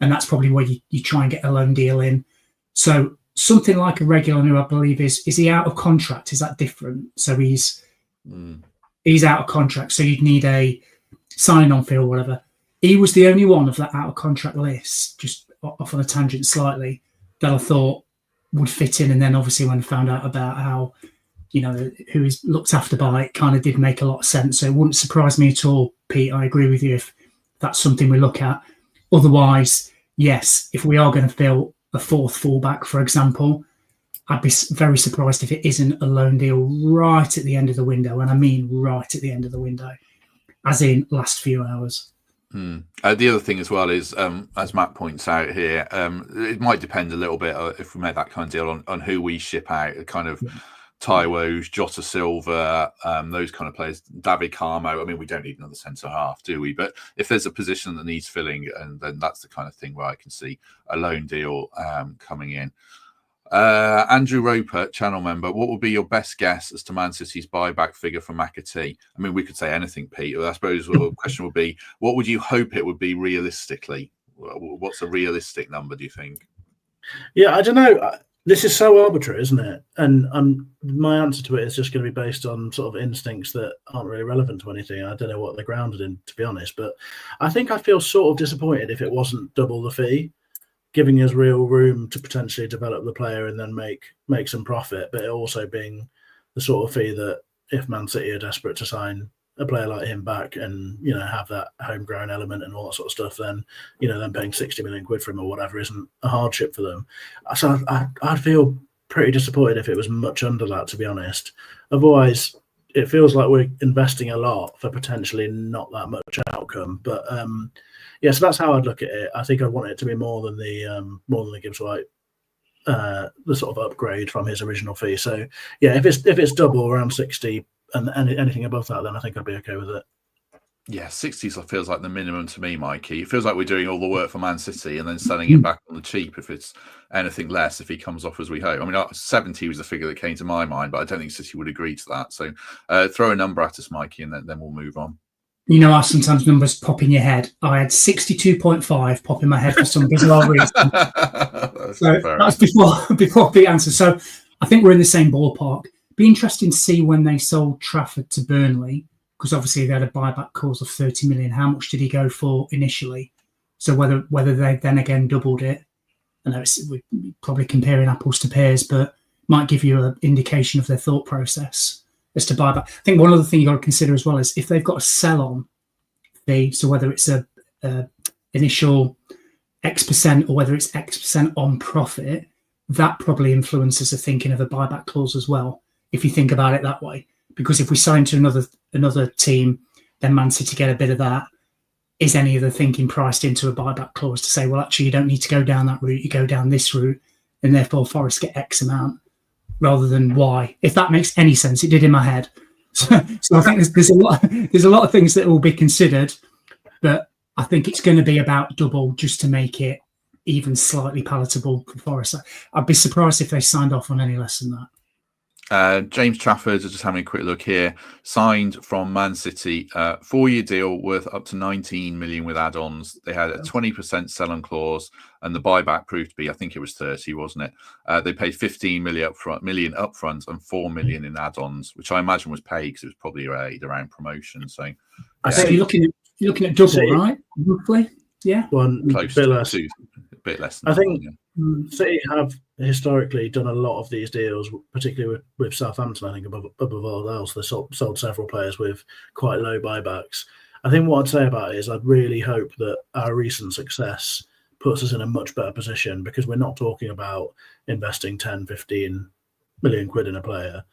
Speaker 3: And that's probably where you try and get a loan deal in. So something like a Reguilon, who I believe is he out of contract? Is that different? So he's out of contract. So you'd need a signing on fee or whatever. He was the only one of that out of contract list, just off on a tangent slightly, that I thought would fit in. And then obviously when I found out about how, who is looked after by it, kind of did make a lot of sense. So it wouldn't surprise me at all, Pete. I agree with you if that's something we look at. Otherwise, yes, if we are going to fill a fourth fullback, for example, I'd be very surprised if it isn't a loan deal right at the end of the window. And I mean right at the end of the window, as in last few hours.
Speaker 1: The other thing as well is, as Matt points out here, it might depend a little bit if we make that kind of deal on who we ship out. Kind of Taiwo's, Jota Silva, those kind of players. David Carmo. I mean, we don't need another centre half, do we? But if there's a position that needs filling, and then that's the kind of thing where I can see a loan deal coming in. Andrew Roper, channel member, what would be your best guess as to Man City's buyback figure for McAtee? I mean, we could say anything, Pete. I suppose the question would be, what would you hope it would be realistically? What's a realistic number, do you think?
Speaker 2: Yeah, I don't know. This is so arbitrary, isn't it? And my answer to it is just going to be based on sort of instincts that aren't really relevant to anything. I don't know what they're grounded in, to be honest. But I think I feel sort of disappointed if it wasn't double the fee, giving us real room to potentially develop the player and then make some profit, but it also being the sort of fee that if Man City are desperate to sign a player like him back and, you know, have that homegrown element and all that sort of stuff, then, you know, them paying 60 million quid for him or whatever isn't a hardship for them. So I'd feel pretty disappointed if it was much under that, to be honest. Otherwise, it feels like we're investing a lot for potentially not that much outcome. But yeah, so that's how I'd look at it. I think I'd want it to be more than the Gibbs White, the sort of upgrade from his original fee. So yeah, if it's double around 60 and anything above that, then I think I'd be okay with it.
Speaker 1: Yeah, 60 feels like the minimum to me, Mikey. It feels like we're doing all the work for Man City and then selling him back on the cheap if it's anything less, if he comes off as we hope. I mean, 70 was the figure that came to my mind, but I don't think City would agree to that. So throw a number at us, Mikey, and then we'll move on.
Speaker 3: You know how sometimes numbers pop in your head. I had 62.5 pop in my head for some bizarre reason. So that's before the answer. So I think we're in the same ballpark. Be interesting to see when they sold Trafford to Burnley, because obviously they had a buyback clause of 30 million. How much did he go for initially? So whether they then again doubled it. I know we're probably comparing apples to pears, but might give you an indication of their thought process as to buyback. I think one other thing you've got to consider as well is if they've got a sell-on fee, so whether it's a initial X% or whether it's X% on profit, that probably influences the thinking of a buyback clause as well, if you think about it that way. Because if we sign to another team, then Man City get a bit of that. Is any of the thinking priced into a buyback clause to say, well, actually, you don't need to go down that route, you go down this route, and therefore Forest get X amount rather than Y? If that makes any sense, it did in my head. So I think there's a lot of things that will be considered, but I think it's going to be about double just to make it even slightly palatable for Forest. I'd be surprised if they signed off on any less than that.
Speaker 1: James Trafford, just having a quick look here, signed from Man City, 4-year deal worth up to 19 million with add-ons. They had a 20% sell-on clause, and the buyback proved to be, I think it was 30, wasn't it? They paid 15 million upfront and 4 million in add-ons, which I imagine was paid because it was probably around promotion. So
Speaker 3: I think you're looking at double, right? Roughly, yeah.
Speaker 2: One
Speaker 1: close
Speaker 2: bit
Speaker 1: to
Speaker 2: less.
Speaker 1: a bit less. Than
Speaker 2: I think
Speaker 1: that,
Speaker 2: City have historically done a lot of these deals, particularly with Southampton. I think above all else, they sold several players with quite low buybacks. I think what I'd say about it is I'd really hope that our recent success puts us in a much better position, because we're not talking about investing 10, 15 million quid in a player.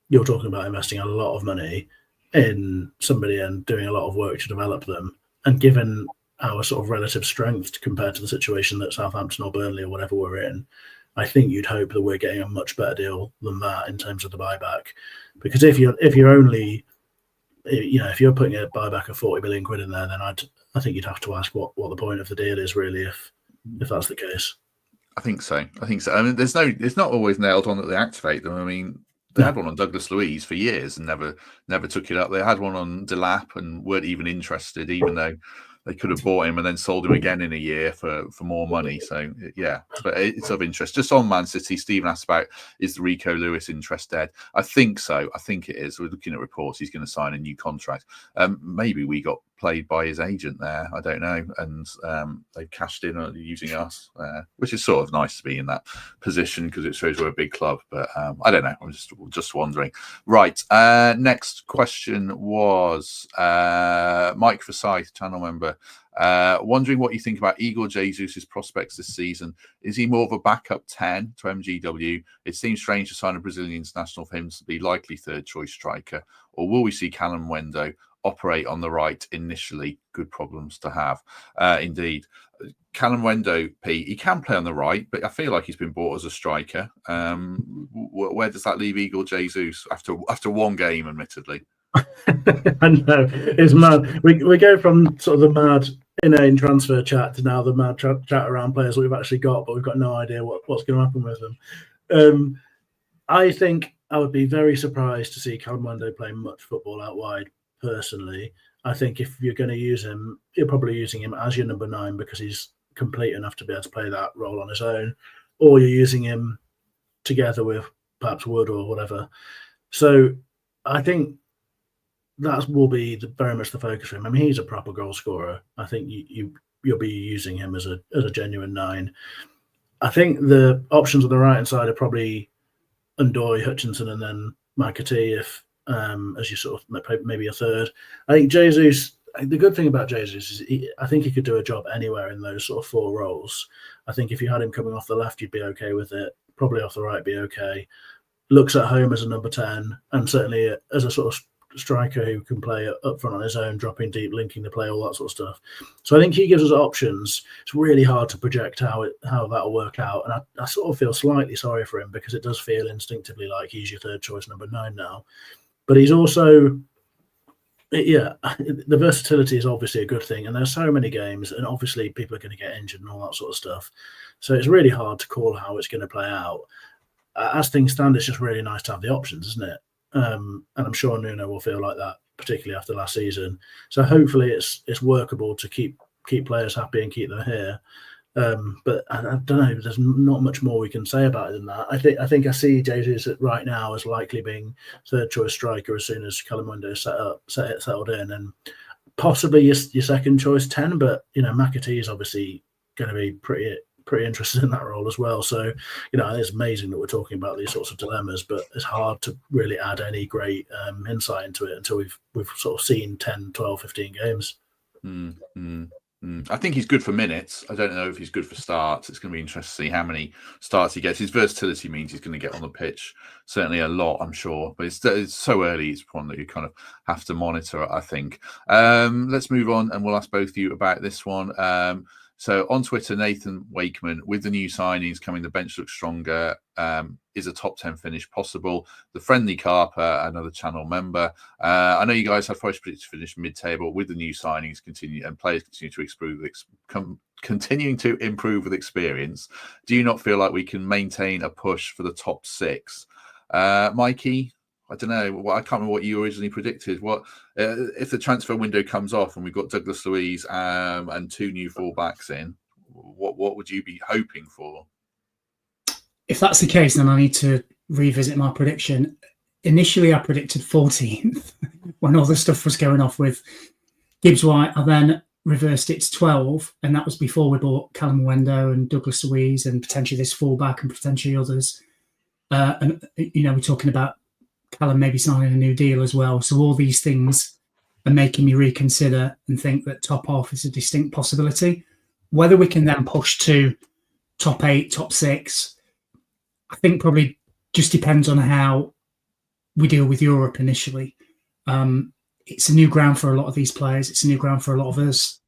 Speaker 2: You're talking about investing a lot of money in somebody and doing a lot of work to develop them. And given our sort of relative strength compared to the situation that Southampton or Burnley or whatever we're in, I think you'd hope that we're getting a much better deal than that in terms of the buyback. Because if you're only, if you're putting a buyback of 40 million quid in there, then I think you'd have to ask what the point of the deal is really, if that's the case.
Speaker 1: I think so. I mean, it's not always nailed on that they activate them. I mean, they had one on Douglas Luiz for years and never took it up. They had one on Delap and weren't even interested, even though they could have bought him and then sold him again in a year for more money. So, yeah, but it's of interest. Just on Man City, Stephen asked about, is the Rico Lewis interest dead? I think so. I think it is. We're looking at reports. He's going to sign a new contract. Maybe we got played by his agent there. I don't know. And they cashed in on using us, which is sort of nice to be in that position because it shows we're a big club. But I don't know. I'm just wondering. Right. Next question was Mike Forsyth, channel member. Twitter. Wondering what you think about Igor Jesus' prospects this season. Is he more of a backup 10 to MGW? It seems strange to sign a Brazilian international for him to be likely third choice striker. Or will we see Callum Wendo operate on the right initially? Good problems to have. Indeed. Callum Wendo, Pete, he can play on the right, but I feel like he's been bought as a striker. Where does that leave Igor Jesus after one game, admittedly?
Speaker 2: I know, it's mad. We go from sort of the mad inane transfer chat to now the mad chat around players that we've actually got, but we've got no idea what's going to happen with them. I think I would be very surprised to see Callum Wendo play much football out wide, personally. I think if you're going to use him, you're probably using him as your number 9 because he's complete enough to be able to play that role on his own, or you're using him together with perhaps Wood or whatever. So I think that will be very much the focus for him. I mean, he's a proper goal scorer. I think you'll be using him as a genuine 9. I think the options on the right hand side are probably Ndoye, Hutchinson, and then McAtee if as you sort of maybe a third. I think Jesus. The good thing about Jesus is I think he could do a job anywhere in those sort of 4 roles. I think if you had him coming off the left, you'd be okay with it. Probably off the right, be okay. Looks at home as a number 10, and certainly as a sort of striker who can play up front on his own, dropping deep, linking the play, all that sort of stuff. So I think he gives us options. It's really hard to project how that'll work out, and I sort of feel slightly sorry for him because it does feel instinctively like he's your third choice number 9 now. But he's also, yeah, the versatility is obviously a good thing, and there's so many games, and obviously people are going to get injured and all that sort of stuff. So it's really hard to call how it's going to play out. As things stand, it's just really nice to have the options, isn't it? And I'm sure Nuno will feel like that, particularly after last season. So hopefully it's workable to keep players happy and keep them here. But I don't know. There's not much more we can say about it than that. I think I see Jesus right now as likely being third choice striker as soon as Callum Wendo is settled in, and possibly your second choice 10. But McAtee is obviously going to be pretty interested in that role as well. So it's amazing that we're talking about these sorts of dilemmas, but it's hard to really add any great insight into it until we've sort of seen 10, 12, 15 games.
Speaker 1: I think he's good for minutes. I don't know if he's good for starts. It's going to be interesting to see how many starts he gets. His versatility means he's going to get on the pitch certainly a lot, I'm sure. But it's so early. It's one that you kind of have to monitor, I think. Let's move on, and we'll ask both of you about this one. So on Twitter, Nathan Wakeman, with the new signings coming, the bench looks stronger. Is a top 10 finish possible? The friendly Clarke, another channel member. I know you guys had Forest predicted to finish mid-table. With the new signings players continuing to improve with experience. Do you not feel like we can maintain a push for the top 6? Mikey, I don't know. I can't remember what you originally predicted. What if the transfer window comes off and we've got Douglas Luiz and 2 new fullbacks in? What would you be hoping for?
Speaker 3: If that's the case, then I need to revisit my prediction. Initially, I predicted 14th when all the stuff was going off with Gibbs White. I then reversed it to 12, and that was before we bought Callum Wendo and Douglas Luiz and potentially this fullback and potentially others. And we're talking about Callum maybe signing a new deal as well. So all these things are making me reconsider and think that top half is a distinct possibility. Whether we can then push to top 8, top 6, I think probably just depends on how we deal with Europe initially. It's a new ground for a lot of these players. It's a new ground for a lot of us.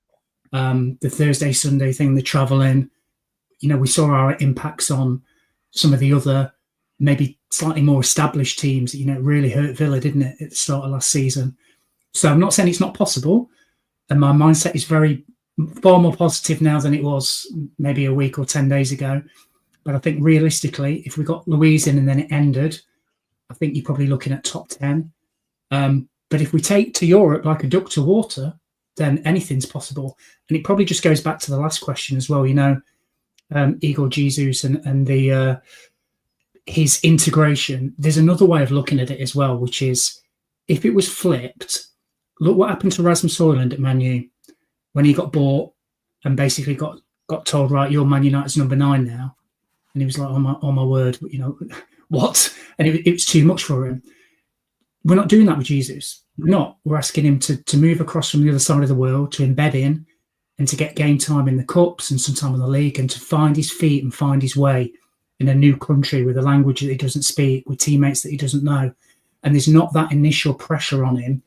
Speaker 3: The Thursday, Sunday thing, the travelling, we saw our impacts on some of the other maybe slightly more established teams. It really hurt Villa, didn't it, at the start of last season? So I'm not saying it's not possible. And my mindset is far more positive now than it was maybe a week or 10 days ago. But I think realistically, if we got Luiz in and then it ended, I think you're probably looking at top 10. But if we take to Europe like a duck to water, then anything's possible. And it probably just goes back to the last question as well. Igor Jesus and the his integration. There's another way of looking at it as well, which is if it was flipped, look what happened to Rasmus Højlund at Man U when he got bought and basically got told, right, you're Man United's number 9 now. And he was like, oh my word, what? And it was too much for him. We're not doing that with Jesus. We're not. We're asking him to move across from the other side of the world, to embed in, and to get game time in the cups and sometime in the league, and to find his feet and find his way in a new country with a language that he doesn't speak, with teammates that he doesn't know. And there's not that initial pressure on him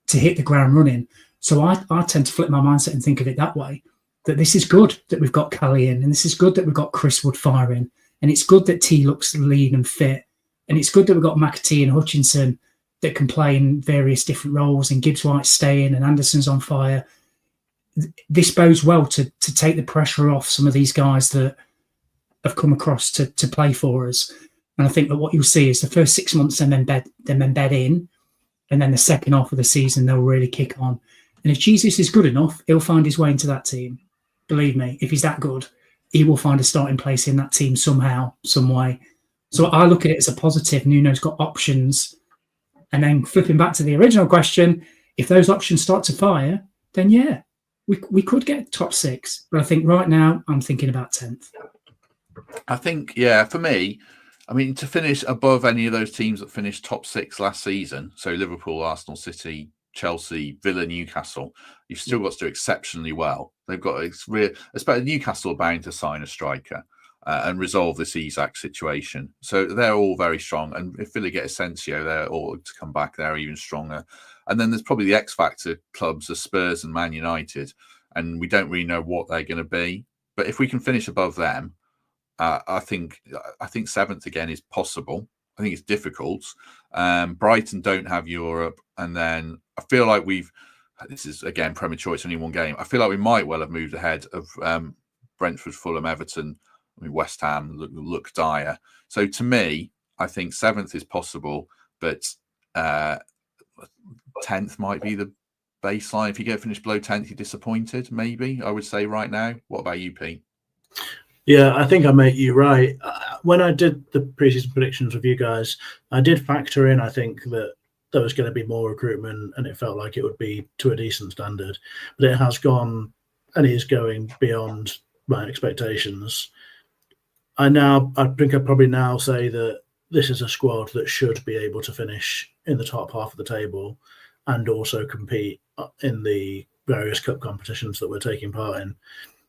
Speaker 3: to hit the ground running. So I tend to flip my mindset and think of it that way, that this is good that we've got Callie in, and this is good that we've got Chris Wood firing, and it's good that T looks lean and fit, and it's good that we've got McAtee and Hutchinson that can play in various different roles, and Gibbs White's staying and Anderson's on fire. This bodes well to take the pressure off some of these guys that have come across to play for us. And I think that what you'll see is the first 6 months them embed in, and then the second half of the season they'll really kick on. And if Jesus is good enough, he'll find his way into that team. Believe me, if he's that good, he will find a starting place in that team somehow, some way. So I look at it as a positive. Nuno's got options. And then flipping back to the original question, if those options start to fire, then yeah, we could get top 6. But I think right now I'm thinking about 10th.
Speaker 1: I think, yeah, for me, I mean, to finish above any of those teams that finished top 6 last season, so Liverpool, Arsenal, City, Chelsea, Villa, Newcastle, you've still got to do exceptionally well. They've got, especially Newcastle, bound to sign a striker and resolve this Isak situation. So they're all very strong. And if Villa get Asensio, they're all to come back, they're even stronger. And then there's probably the X Factor clubs, the Spurs and Man United. And we don't really know what they're going to be. But if we can finish above them, I think 7th again is possible. I think it's difficult. Brighton don't have Europe. And then I feel like this is again premature, it's only one game. I feel like we might well have moved ahead of Brentford, Fulham, Everton. I mean, West Ham look dire. So to me, I think 7th is possible, but 10th might be the baseline. If you get finished below 10th, you're disappointed, maybe, I would say right now. What about you, Pete?
Speaker 2: Yeah, I think I make you right. When I did the preseason predictions with you guys, I did factor in, I think, that there was going to be more recruitment and it felt like it would be to a decent standard. But it has gone and is going beyond my expectations. I think I'd probably now say that this is a squad that should be able to finish in the top half of the table and also compete in the various cup competitions that we're taking part in.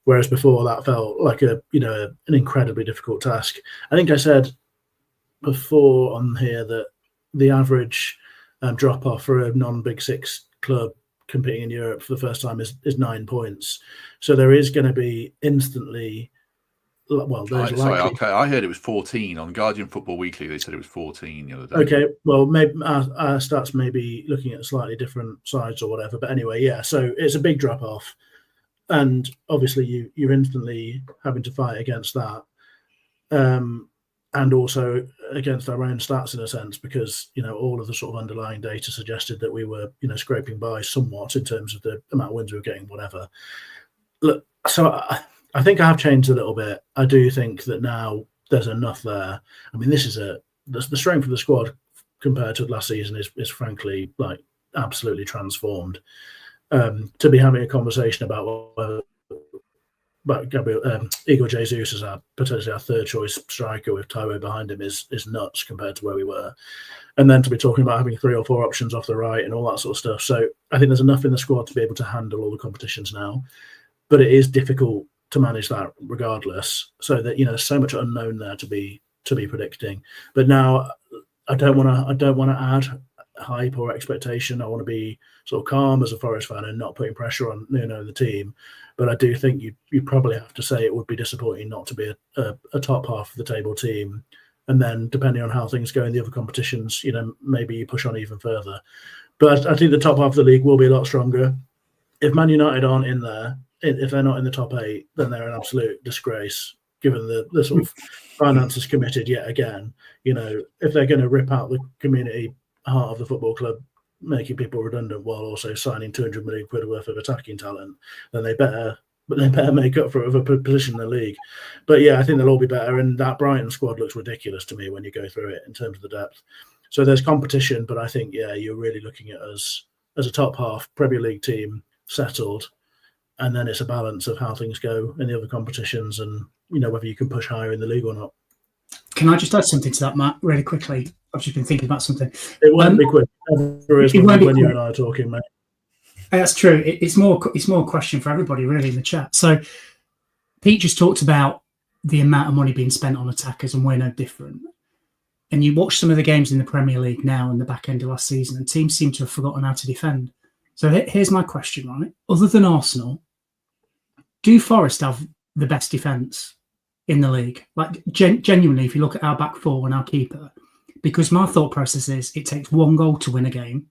Speaker 2: Whereas before that felt like an incredibly difficult task. I think I said before on here that the average drop off for a non-Big Six club competing in Europe for the first time is 9 points. So there is going to be instantly. Well,
Speaker 1: I heard it was 14 on Guardian Football Weekly. They said it was 14 the other day.
Speaker 2: Okay, well, maybe our stats may be looking at slightly different sides or whatever. But anyway, yeah. So it's a big drop off, and obviously you're instantly having to fight against that, and also against our own stats in a sense, because all of the sort of underlying data suggested that we were scraping by somewhat in terms of the amount of wins we were getting, whatever. Look, so. I think I have changed a little bit. I do think that now there's enough there. I mean, this is the strength of the squad compared to last season is frankly like absolutely transformed. To be having a conversation about Igor Jesus as potentially our third choice striker with Taiwo behind him is nuts compared to where we were. And then to be talking about having 3 or 4 options off the right and all that sort of stuff. So I think there's enough in the squad to be able to handle all the competitions now. But it is difficult to manage that regardless, so that there's so much unknown there to be predicting. But now I don't want to add hype or expectation. I want to be sort of calm as a Forest fan and not putting pressure on the team. But I do think you probably have to say it would be disappointing not to be a top half of the table team, and then depending on how things go in the other competitions, maybe you push on even further. But I think the top half of the league will be a lot stronger. If Man United aren't in there, if they're not in the top 8, then they're an absolute disgrace, given the sort of finances committed yet again. If they're going to rip out the community heart of the football club, making people redundant while also signing 200 million quid worth of attacking talent, then they better make up for it with a position in the league. But yeah, I think they'll all be better. And that Brighton squad looks ridiculous to me when you go through it in terms of the depth. So there's competition, but I think, yeah, you're really looking at us as a top half Premier League team, settled. And then it's a balance of how things go in the other competitions and, whether you can push higher in the league or not.
Speaker 3: Can I just add something to that, Matt, really quickly? I've just been thinking about something.
Speaker 2: It won't be quick. It won't be when you and I are talking, mate.
Speaker 3: That's true. It's more a question for everybody really in the chat. So Pete just talked about the amount of money being spent on attackers, and we're no different. And you watch some of the games in the Premier League now in the back end of last season, and teams seem to have forgotten how to defend. So here's my question, right? Other than Arsenal, do Forest have the best defence in the league? Like, genuinely, if you look at our back four and our keeper, because my thought process is it takes one goal to win a game,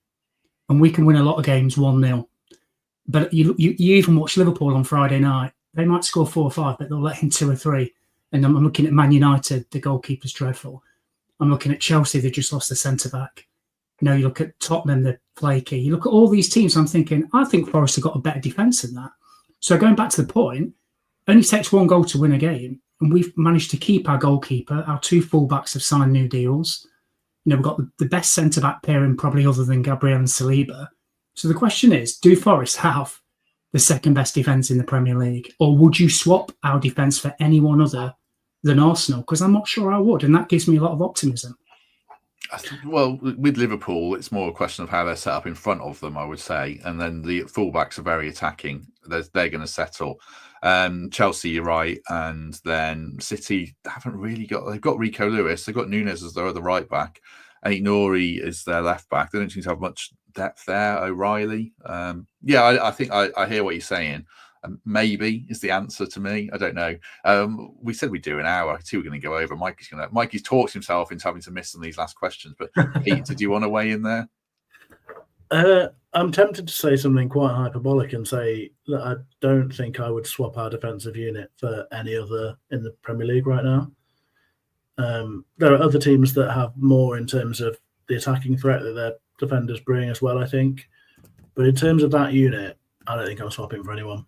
Speaker 3: and we can win a lot of games 1-0. But you even watch Liverpool on Friday night, they might score 4 or 5, but they'll let in 2 or 3. And I'm looking at Man United, the goalkeeper's dreadful. I'm looking at Chelsea, they just lost the centre-back. You look at Tottenham, they're flaky. You look at all these teams, I'm thinking, I think Forest have got a better defence than that. So going back to the point, it only takes one goal to win a game, and we've managed to keep our goalkeeper. Our 2 fullbacks have signed new deals. We've got the best centre-back pairing probably other than Gabriel and Saliba. So the question is, do Forest have the second best defence in the Premier League? Or would you swap our defence for anyone other than Arsenal? Because I'm not sure I would, and that gives me a lot of optimism.
Speaker 1: Well, with Liverpool, it's more a question of how they're set up in front of them, I would say. And then the fullbacks are very attacking. They're going to settle. Chelsea, you're right. And then City haven't really they've got Rico Lewis. They've got Nunes as their other right back. And Nouri is their left back. They don't seem to have much depth there. O'Reilly. I think I hear what you're saying. Maybe is the answer to me. I don't know. We said we'd do an hour. I see we're going to go over. Mikey's talked himself into having to miss some of these last questions. But Pete, did you want to weigh in there?
Speaker 2: I'm tempted to say something quite hyperbolic and say that I don't think I would swap our defensive unit for any other in the Premier League right now. There are other teams that have more in terms of the attacking threat that their defenders bring as well, I think. But in terms of that unit, I don't think I'm swapping for anyone.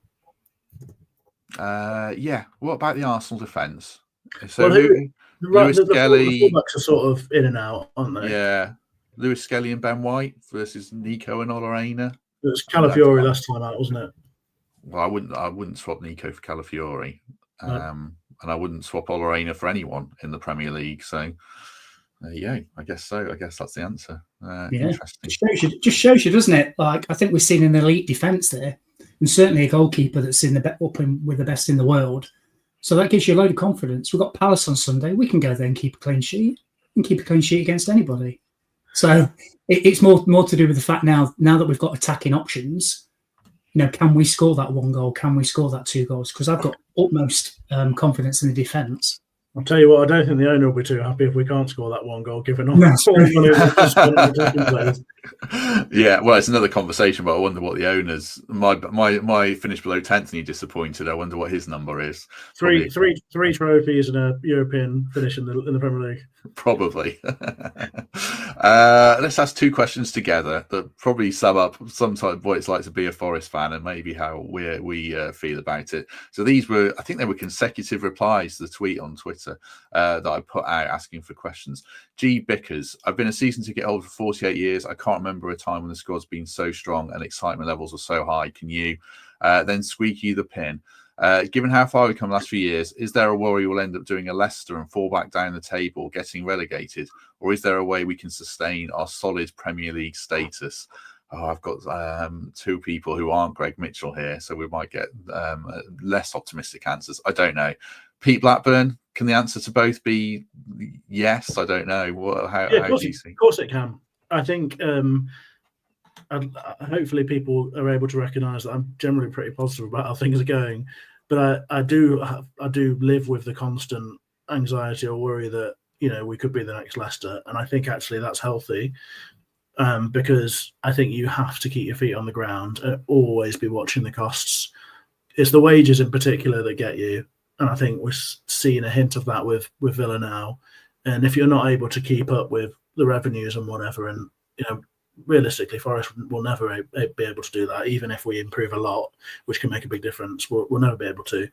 Speaker 1: What about the Arsenal defence? So
Speaker 2: Lewis Skelly, the fullbacks are sort of in and out, aren't they?
Speaker 1: Yeah, Lewis Skelly and Ben White versus Nico and Olorena.
Speaker 2: It was Calafiori last time out, wasn't it?
Speaker 1: Well, I wouldn't swap Nico for Calafiori, and I wouldn't swap Olorena for anyone in the Premier League. So there you go. I guess so. I guess that's the answer. Interesting.
Speaker 3: Just shows you, doesn't it? Like, I think we've seen an elite defence there, and certainly a goalkeeper that's in with the best in the world. So that gives you a load of confidence. We've got Palace on Sunday. We can go there and keep a clean sheet. We can keep a clean sheet against anybody. So it's more to do with the fact now that we've got attacking options. Can we score that 1 goal? Can we score that 2 goals? Because I've got utmost confidence in the defence.
Speaker 2: I'll tell you what, I don't think the owner will be too happy if we can't score that 1 goal, given all
Speaker 1: Yeah, well, it's another conversation, but I wonder what the owners. My finished below 10th, and he disappointed. I wonder what his number is.
Speaker 2: Three trophies and a European finish in the Premier League.
Speaker 1: Probably. Let's ask 2 questions together that probably sum up sometimes what it's like to be a Forest fan and maybe how we feel about it. So these were, I think they were consecutive replies to the tweet on Twitter that I put out asking for questions. G. Bickers, I've been a season ticket holder for 48 years. I can't remember a time when the squad's been so strong and excitement levels are so high. Can you? Then Squeaky the Pin. Given how far we've come the last few years, is there a worry we'll end up doing a Leicester and fall back down the table, getting relegated? Or is there a way we can sustain our solid Premier League status? Oh, I've got 2 people who aren't Greg Mitchell here, so we might get less optimistic answers. I don't know. Pete Blackburn, can the answer to both be yes? I don't know. How do you see?
Speaker 2: Of course it can. I think hopefully people are able to recognise that I'm generally pretty positive about how things are going. But I do live with the constant anxiety or worry that we could be the next Leicester, and I think actually that's healthy, because I think you have to keep your feet on the ground and always be watching the costs. It's the wages in particular that get you, and I think we're seeing a hint of that with Villa now. And if you're not able to keep up with the revenues and whatever, and realistically, Forest will never be able to do that, even if we improve a lot, which can make a big difference. We'll never be able to.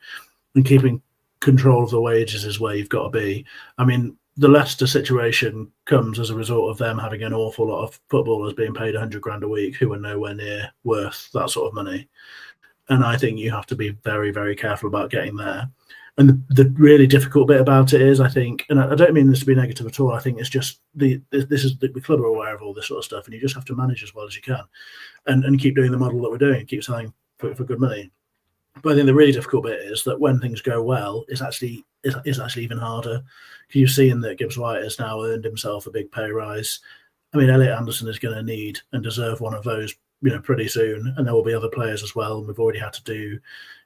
Speaker 2: And keeping control of the wages is where you've got to be. I mean, the Leicester situation comes as a result of them having an awful lot of footballers being paid 100 grand a week who are nowhere near worth that sort of money. And I think you have to be very, very careful about getting there. And the really difficult bit about it is, I think, and I don't mean this to be negative at all, I think it's just this is the club are aware of all this sort of stuff, and you just have to manage as well as you can and keep doing the model that we're doing, keep selling for good money. But I think the really difficult bit is that when things go well, it's actually even harder. You've seen that Gibbs White has now earned himself a big pay rise. I mean, Elliot Anderson is going to need and deserve one of those, pretty soon, and there will be other players as well. And we've already had to do,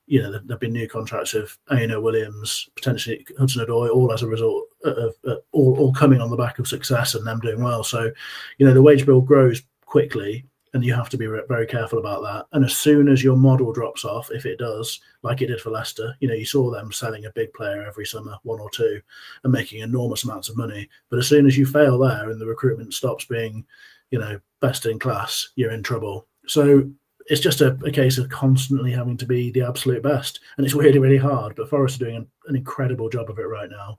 Speaker 2: there've been new contracts of Aino Williams, potentially Hudson-Odoi, all as a result of all coming on the back of success and them doing well. So, the wage bill grows quickly, and you have to be very careful about that. And as soon as your model drops off, if it does, like it did for Leicester, you saw them selling a big player every summer, one or two, and making enormous amounts of money. But as soon as you fail there and the recruitment stops being, best in class, you're in trouble. So it's just a case of constantly having to be the absolute best. And it's really, really hard. But Forest are doing an incredible job of it right now.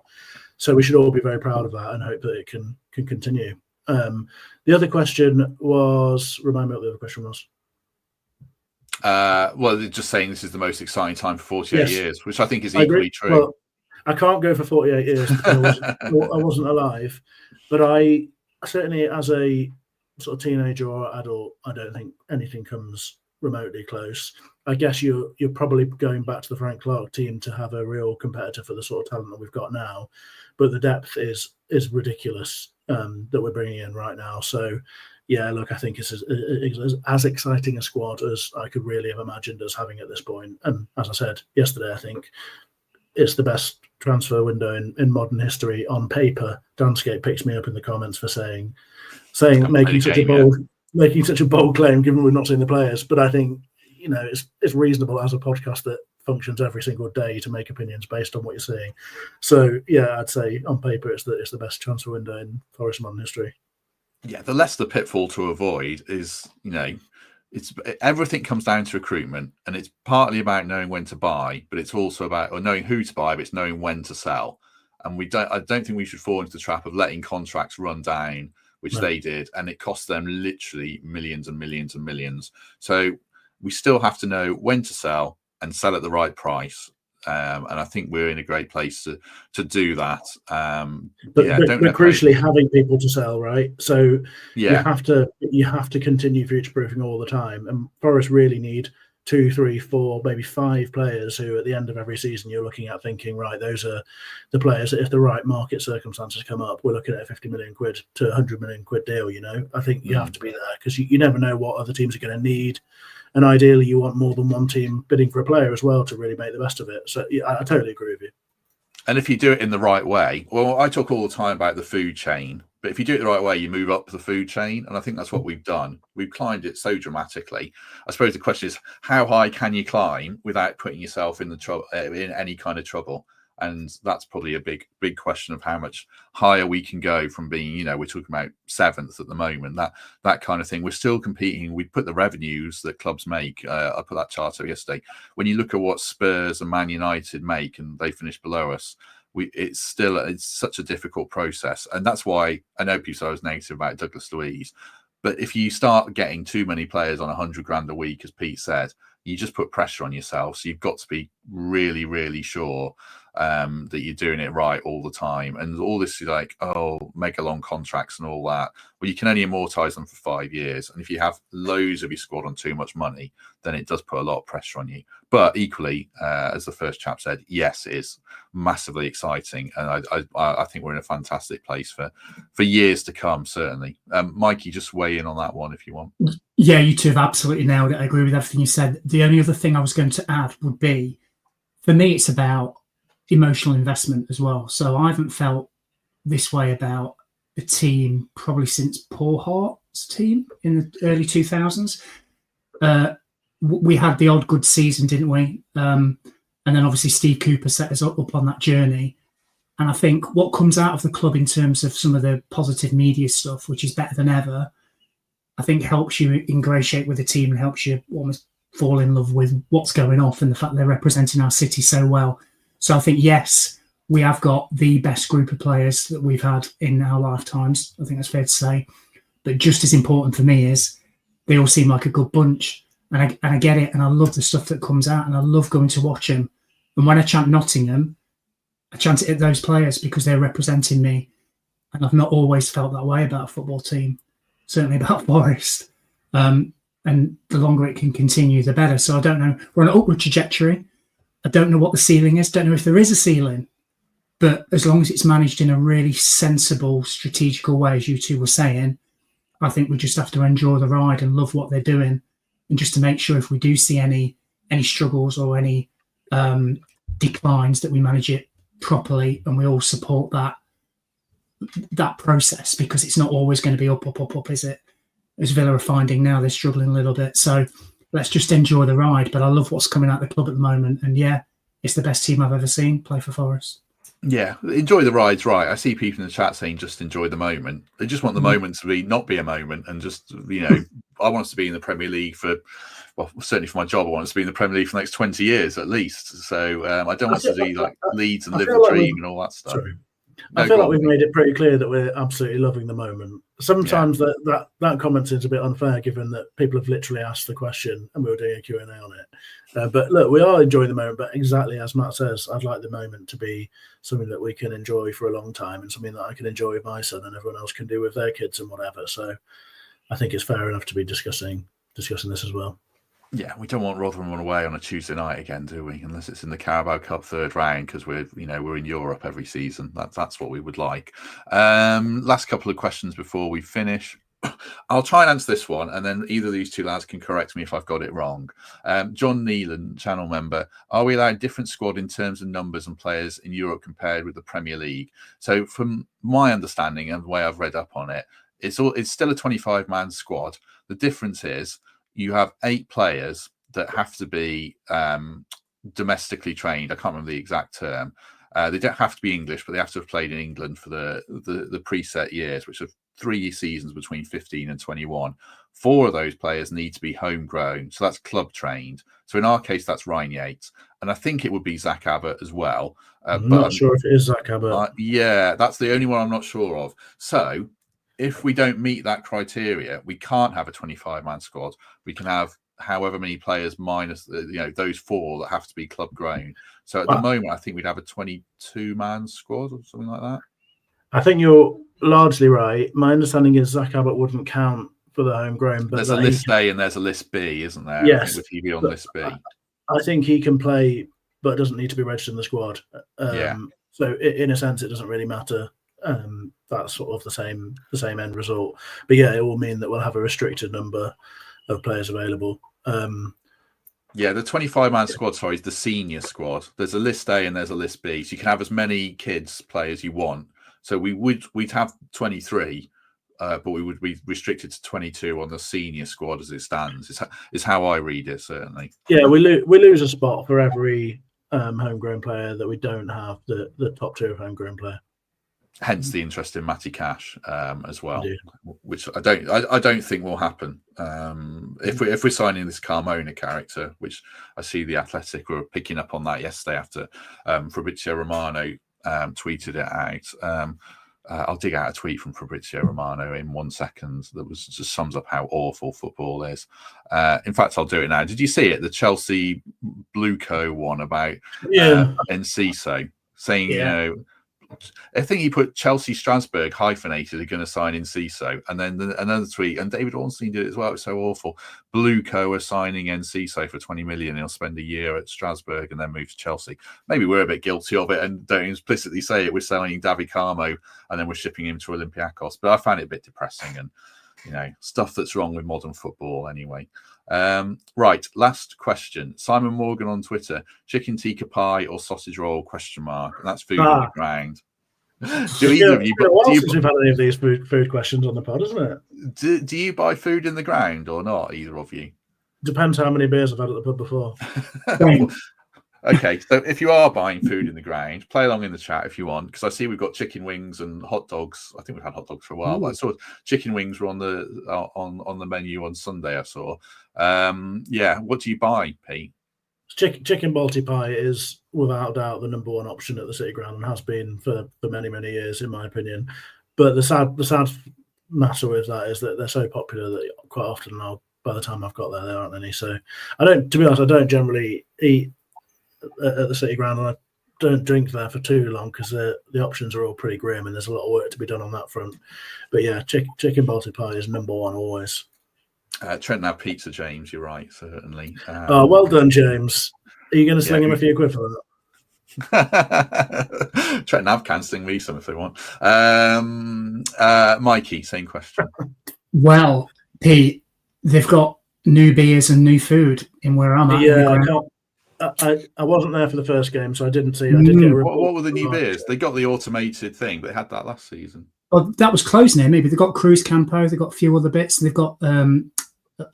Speaker 2: So we should all be very proud of that and hope that it can continue. The other question was, remind me what the other question was.
Speaker 1: Well, they're just saying this is the most exciting time for 48 years, which I think is equally true.
Speaker 2: Well, I can't go for 48 years because I wasn't alive, but I certainly, as a sort of teenager or adult, I don't think anything comes remotely close. I guess you're probably going back to the Frank Clarke team to have a real competitor for the sort of talent that we've got now, but the depth is ridiculous that we're bringing in right now. So, yeah, look, I think it's as exciting a squad as I could really have imagined us having at this point. And as I said yesterday, I think it's the best transfer window in modern history on paper. Danscape picks me up in the comments for making such a bold claim, given we've not seen the players. But I think it's reasonable as a podcast that functions every single day to make opinions based on what you're seeing. So yeah, I'd say on paper it's the best transfer window in Forest modern history.
Speaker 1: Yeah, the Leicester pitfall to avoid is, it's everything comes down to recruitment, and it's partly about knowing when to buy, but it's also about knowing who to buy, but it's knowing when to sell. And I don't think we should fall into the trap of letting contracts run down, which they did, and it cost them literally millions and millions and millions. So we still have to know when to sell and sell at the right price. And I think we're in a great place to do that.
Speaker 2: But crucially, having people to sell, right? So you have to continue future proofing all the time. And Forest really need 2, 3, 4, maybe 5 players who, at the end of every season, you're looking at thinking, right, those are the players that, if the right market circumstances come up, we're looking at a 50 million quid to 100 million quid deal. I think you have to be there because you never know what other teams are going to need. And ideally, you want more than one team bidding for a player as well to really make the best of it. So yeah, I totally agree with you.
Speaker 1: And if you do it in the right way, well, I talk all the time about the food chain, but if you do it the right way, you move up the food chain. And I think that's what we've done. We've climbed it so dramatically. I suppose the question is, how high can you climb without putting yourself in in any kind of trouble? And that's probably a big question of how much higher we can go from being, we're talking about 7th at the moment, that kind of thing. We're still competing. We put the revenues that clubs make. I put that chart up yesterday. When you look at what Spurs and Man United make, and they finish below us, it's such a difficult process. And that's why I know people say I was negative about Douglas Luiz. But if you start getting too many players on 100 grand a week, as Pete said, you just put pressure on yourself. So you've got to be really, really sure that you're doing it right all the time. And all this is like, mega long contracts and all that. Well, you can only amortize them for 5 years. And if you have loads of your squad on too much money, then it does put a lot of pressure on you. But equally, as the first chap said, yes, it is massively exciting. And I think we're in a fantastic place for years to come, certainly. Mikey, just weigh in on that one if you want.
Speaker 3: Yeah, you two have absolutely nailed it. I agree with everything you said. The only other thing I was going to add would be, for me, it's about emotional investment as well. So I haven't felt this way about a team probably since Paul Hart's team in the early 2000s. We had the odd good season, didn't we? And then obviously Steve Cooper set us up on that journey. And I think what comes out of the club in terms of some of the positive media stuff, which is better than ever, I think helps you ingratiate with the team and helps you almost fall in love with what's going off and the fact they're representing our city so well. So I think, yes, we have got the best group of players that we've had in our lifetimes. I think that's fair to say. But just as important for me is they all seem like a good bunch. And I get it. And I love the stuff that comes out. And I love going to watch them. And when I chant Nottingham, I chant it at those players because they're representing me. And I've not always felt that way about a football team, certainly about Forest. And the longer it can continue, the better. So I don't know. We're on an upward trajectory. I don't know what the ceiling is. Don't know if there is a ceiling. But as long as it's managed in a really sensible, strategical way, as you two were saying, I think we just have to enjoy the ride and love what they're doing. And just to make sure if we do see any struggles or any declines, that we manage it properly and we all support that process, because it's not always going to be up, is it? As Villa are finding now, they're struggling a little bit. So let's just enjoy the ride. But I love what's coming out of the club at the moment. And yeah, it's the best team I've ever seen play for Forest.
Speaker 1: Yeah, enjoy the ride's right. I see people in the chat saying just enjoy the moment. They just want the moment to not be a moment, and just, I want us to be in the Premier League for, well, certainly for my job, I want us to be in the Premier League for the next 20 years at least. So I don't want us to do like Leeds and live the dream and all that stuff.
Speaker 2: Sorry. I feel like we've made it pretty clear that we're absolutely loving the moment. Sometimes that comment is a bit unfair, given that people have literally asked the question and we were doing a Q&A on it. But look, we are enjoying the moment, but exactly as Matt says, I'd like the moment to be something that we can enjoy for a long time, and something that I can enjoy with my son and everyone else can do with their kids and whatever. So I think it's fair enough to be discussing this as well.
Speaker 1: Yeah, we don't want Rotherham away on a Tuesday night again, do we? Unless it's in the Carabao Cup third round, because we're in Europe every season. That's what we would like. Last couple of questions before we finish. I'll try and answer this one, and then either of these two lads can correct me if I've got it wrong. John Neelan, channel member, are we allowed different squad in terms of numbers and players in Europe compared with the Premier League? So from my understanding and the way I've read up on it, it's still a 25-man squad. The difference is you have 8 players that have to be domestically trained. I can't remember the exact term. They don't have to be English, but they have to have played in England for the preset years, which are 3 seasons between 15 and 21. 4 of those players need to be homegrown, so that's club trained. So in our case, that's Ryan Yates, and I think it would be Zach Abbott as well.
Speaker 2: I'm not sure if it is Zach Abbott.
Speaker 1: Yeah, that's the only one I'm not sure of. So if we don't meet that criteria, we can't have a 25-man squad. We can have however many players minus those 4 that have to be club grown. So at the moment, I think we'd have a 22-man squad or something like that.
Speaker 2: I think you're largely right. My understanding is Zach Abbott wouldn't count for the homegrown. But
Speaker 1: there's a list A and there's a list B, isn't there?
Speaker 2: Yes.
Speaker 1: Would he be on list B?
Speaker 2: I think he can play, but doesn't need to be registered in the squad. So in a sense, it doesn't really matter. That's sort of the same end result. But yeah, it will mean that we'll have a restricted number of players available.
Speaker 1: Yeah, the 25-man squad, is the senior squad. There's a list A and there's a list B. So you can have as many kids play as you want. So we'd have 23, but we would be restricted to 22 on the senior squad as it stands. Is how I read it, certainly. Yeah,
Speaker 2: we lose a spot for every homegrown player that we don't have the top tier of homegrown player.
Speaker 1: Hence the interest in Matty Cash as well, which I don't think will happen. If we're signing this Carmona character, which I see the Athletic were picking up on that yesterday after Fabrizio Romano tweeted it out. I'll dig out a tweet from Fabrizio Romano in 1 second that just sums up how awful football is. In fact, I'll do it now. Did you see it? The Chelsea Blueco one about Enciso saying, I think he put Chelsea Strasbourg hyphenated are going to sign Enciso, and then another tweet, and David Ornstein did it as well. It was so awful. Blueco are signing Enciso for 20 million. He'll spend a year at Strasbourg and then move to Chelsea. Maybe we're a bit guilty of it and don't implicitly say it. We're selling David Carmo and then we're shipping him to Olympiacos. But I found it a bit depressing and stuff that's wrong with modern football anyway. Right, last question. Simon Morgan on Twitter: chicken tikka pie or sausage roll ? And that's food on the ground. Do either of you?
Speaker 2: Since we've had any of these food questions on the pod, isn't
Speaker 1: it? Do you buy food in the ground or not? Either of you?
Speaker 2: Depends how many beers I've had at the pub before.
Speaker 1: Okay, so if you are buying food in the ground, play along in the chat if you want, because I see we've got chicken wings and hot dogs. I think we've had hot dogs for a while, but I saw chicken wings were on the menu on Sunday. I saw. What do you buy, Pete?
Speaker 2: Chicken balti pie is without doubt the number one option at the City Ground and has been for many, many years, in my opinion. But the sad matter with that is that they're so popular that quite often by the time I've got there aren't any. So to be honest, I don't generally eat at the City Ground, and I don't drink there for too long because the options are all pretty grim and there's a lot of work to be done on that front. But yeah, chicken Baltic pie is number one always.
Speaker 1: Trent have pizza, James. You're right, certainly.
Speaker 2: Well done, James. Are you going to sling him a few quid for
Speaker 1: that? Trent Nav can sling me some if they want. Mikey, same question.
Speaker 3: Well, Pete, they've got new beers and new food in where I'm at.
Speaker 2: Yeah, I wasn't there for the first game, so I didn't see. I did get a report.
Speaker 1: What were the new beers? They got the automated thing, but they had that last season.
Speaker 3: Well, that was closed near me, but they've got Cruz Campo, they've got a few other bits, and they've got a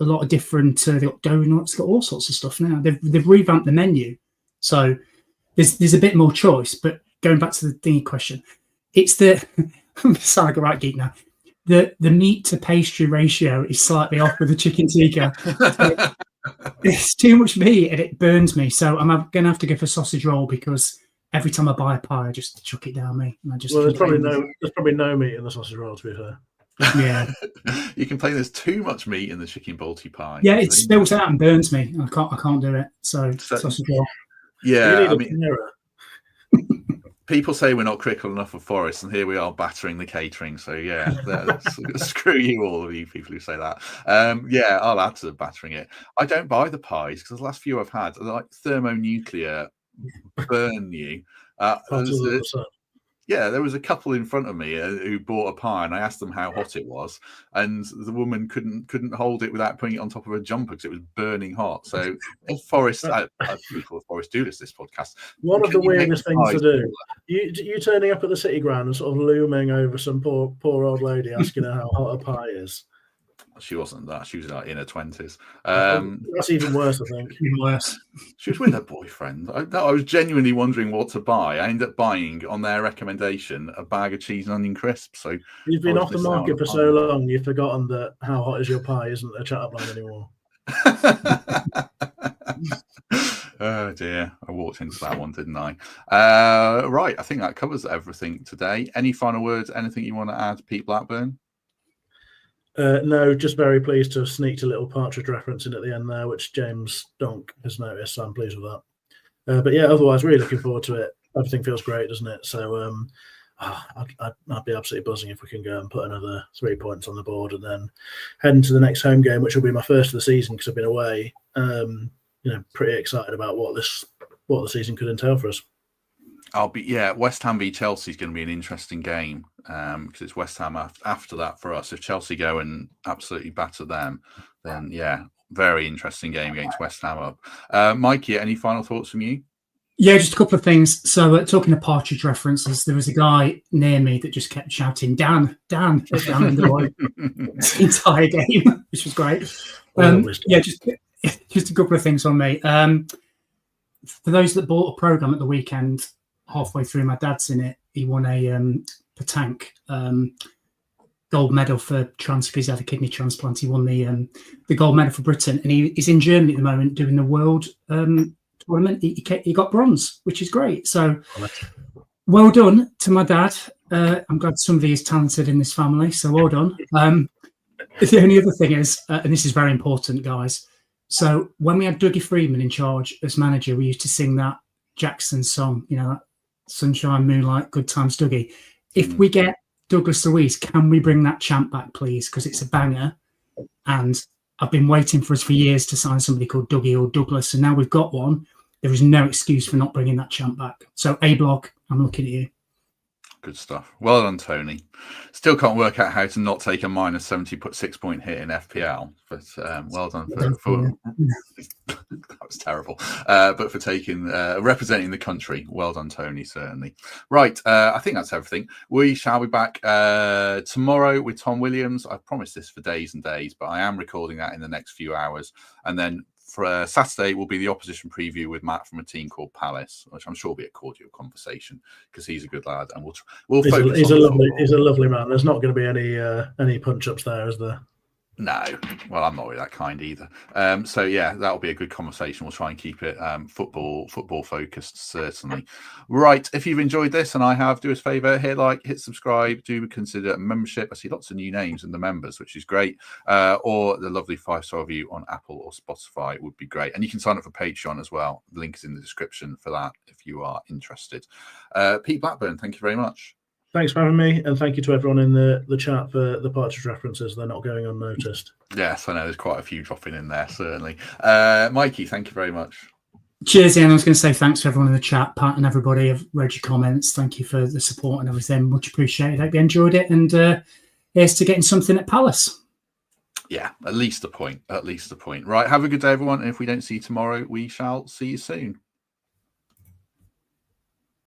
Speaker 3: lot of different. They've got donuts, they've got all sorts of stuff now. They've revamped the menu, so there's a bit more choice. But going back to the thingy question, it's the I'm sound like a right geek now. The meat to pastry ratio is slightly off with the chicken tikka. It's too much meat and it burns me. So I'm going to have to go for sausage roll because every time I buy a pie, I just chuck it down me. And I just
Speaker 2: there's probably no meat in the sausage roll, to be fair.
Speaker 3: Yeah,
Speaker 1: you complain there's too much meat in the chicken Baltic pie.
Speaker 3: Yeah, it spills out and burns me. I can't do it. So sausage roll.
Speaker 1: Yeah, I mean, people say we're not critical enough of Forest, and here we are battering the catering. So yeah, screw you, all of you people who say that. Yeah, I'll add to battering it. I don't buy the pies because the last few I've had are like thermonuclear, burn you. There was a couple in front of me who bought a pie, and I asked them how hot it was, and the woman couldn't hold it without putting it on top of a jumper because it was burning hot. So, if Forest, people of Forest do this podcast.
Speaker 2: One of the weirdest things to do, you turning up at the City Ground and sort of looming over some poor old lady asking her how hot a pie is.
Speaker 1: She wasn't that. She was like in her 20s.
Speaker 2: That's even worse, I think.
Speaker 3: Even worse.
Speaker 1: She was with her boyfriend. I was genuinely wondering what to buy. I ended up buying, on their recommendation, a bag of cheese and onion crisps. So
Speaker 2: you've been off the market for so long, you've forgotten that how hot is your pie isn't a chat-up line anymore.
Speaker 1: Oh dear, I walked into that one, didn't I? Right, I think that covers everything today. Any final words? Anything you want to add, Pete Blackburn?
Speaker 2: No, just very pleased to have sneaked a little Partridge reference in at the end there, which James Donk has noticed, so I'm pleased with that. But yeah, otherwise, really looking forward to it. Everything feels great, doesn't it? So I'd be absolutely buzzing if we can go and put another 3 points on the board and then head into the next home game, which will be my first of the season because I've been away. Pretty excited about what the season could entail for us.
Speaker 1: West Ham v Chelsea is going to be an interesting game because it's West Ham after that for us. If Chelsea go and absolutely batter them, then yeah, very interesting game against West Ham up. Mikey, any final thoughts from you?
Speaker 3: Yeah, just a couple of things. So talking of Partridge references, there was a guy near me that just kept shouting, Dan, down in the boy the entire game, which was great. Just a couple of things on me. For those that bought a programme at the weekend, halfway through, my dad's in it. He won a petanque gold medal for transfer. He's had a kidney transplant. He won the gold medal for Britain, and he's in Germany at the moment doing the world tournament. He got bronze, which is great. So well done to my dad. I'm glad somebody is talented in this family. So well done. The only other thing is, and this is very important, guys. So when we had Dougie Freedman in charge as manager, we used to sing that Jackson song, that Sunshine, Moonlight, Good Times, Dougie. If we get Douglas Luiz, can we bring that chant back, please? Because it's a banger. And I've been waiting for us for years to sign somebody called Dougie or Douglas, and now we've got one. There is no excuse for not bringing that chant back. So A-Block, I'm looking at you.
Speaker 1: Good stuff. Well done, Tony. Still can't work out how to not take a minus 76 point hit in FPL, but well done for that was terrible. But for taking representing the country, well done, Tony. Certainly. Right. I think that's everything. We shall be back tomorrow with Tom Williams. I've promised this for days and days, but I am recording that in the next few hours, and then for Saturday will be the opposition preview with Matt from a team called Palace, which I'm sure will be a cordial conversation because he's a good lad, and we'll focus.
Speaker 2: He's a lovely man. There's not going to be any punch ups there, is there?
Speaker 1: No, well, I'm not really that kind either. So yeah, that'll be a good conversation. We'll try and keep it football focused, certainly. Right, if you've enjoyed this, and I have, do us a favour, hit like, hit subscribe, do consider a membership. I see lots of new names in the members, which is great. Or the lovely 5-star review on Apple or Spotify would be great. And you can sign up for Patreon as well. The link is in the description for that if you are interested. Pete Blackburn, thank you very much.
Speaker 2: Thanks for having me, and thank you to everyone in the chat for the Partridge references. They're not going unnoticed.
Speaker 1: Yes, I know there's quite a few dropping in there, certainly. Mikey, thank you very much.
Speaker 3: Cheers, Ian. I was going to say thanks to everyone in the chat, Pat and everybody. I've read your comments. Thank you for the support and everything. Much appreciated. Hope you enjoyed it. And here's to getting something at Palace.
Speaker 1: Yeah, at least a point. At least a point. Right, have a good day, everyone. And if we don't see you tomorrow, we shall see you soon.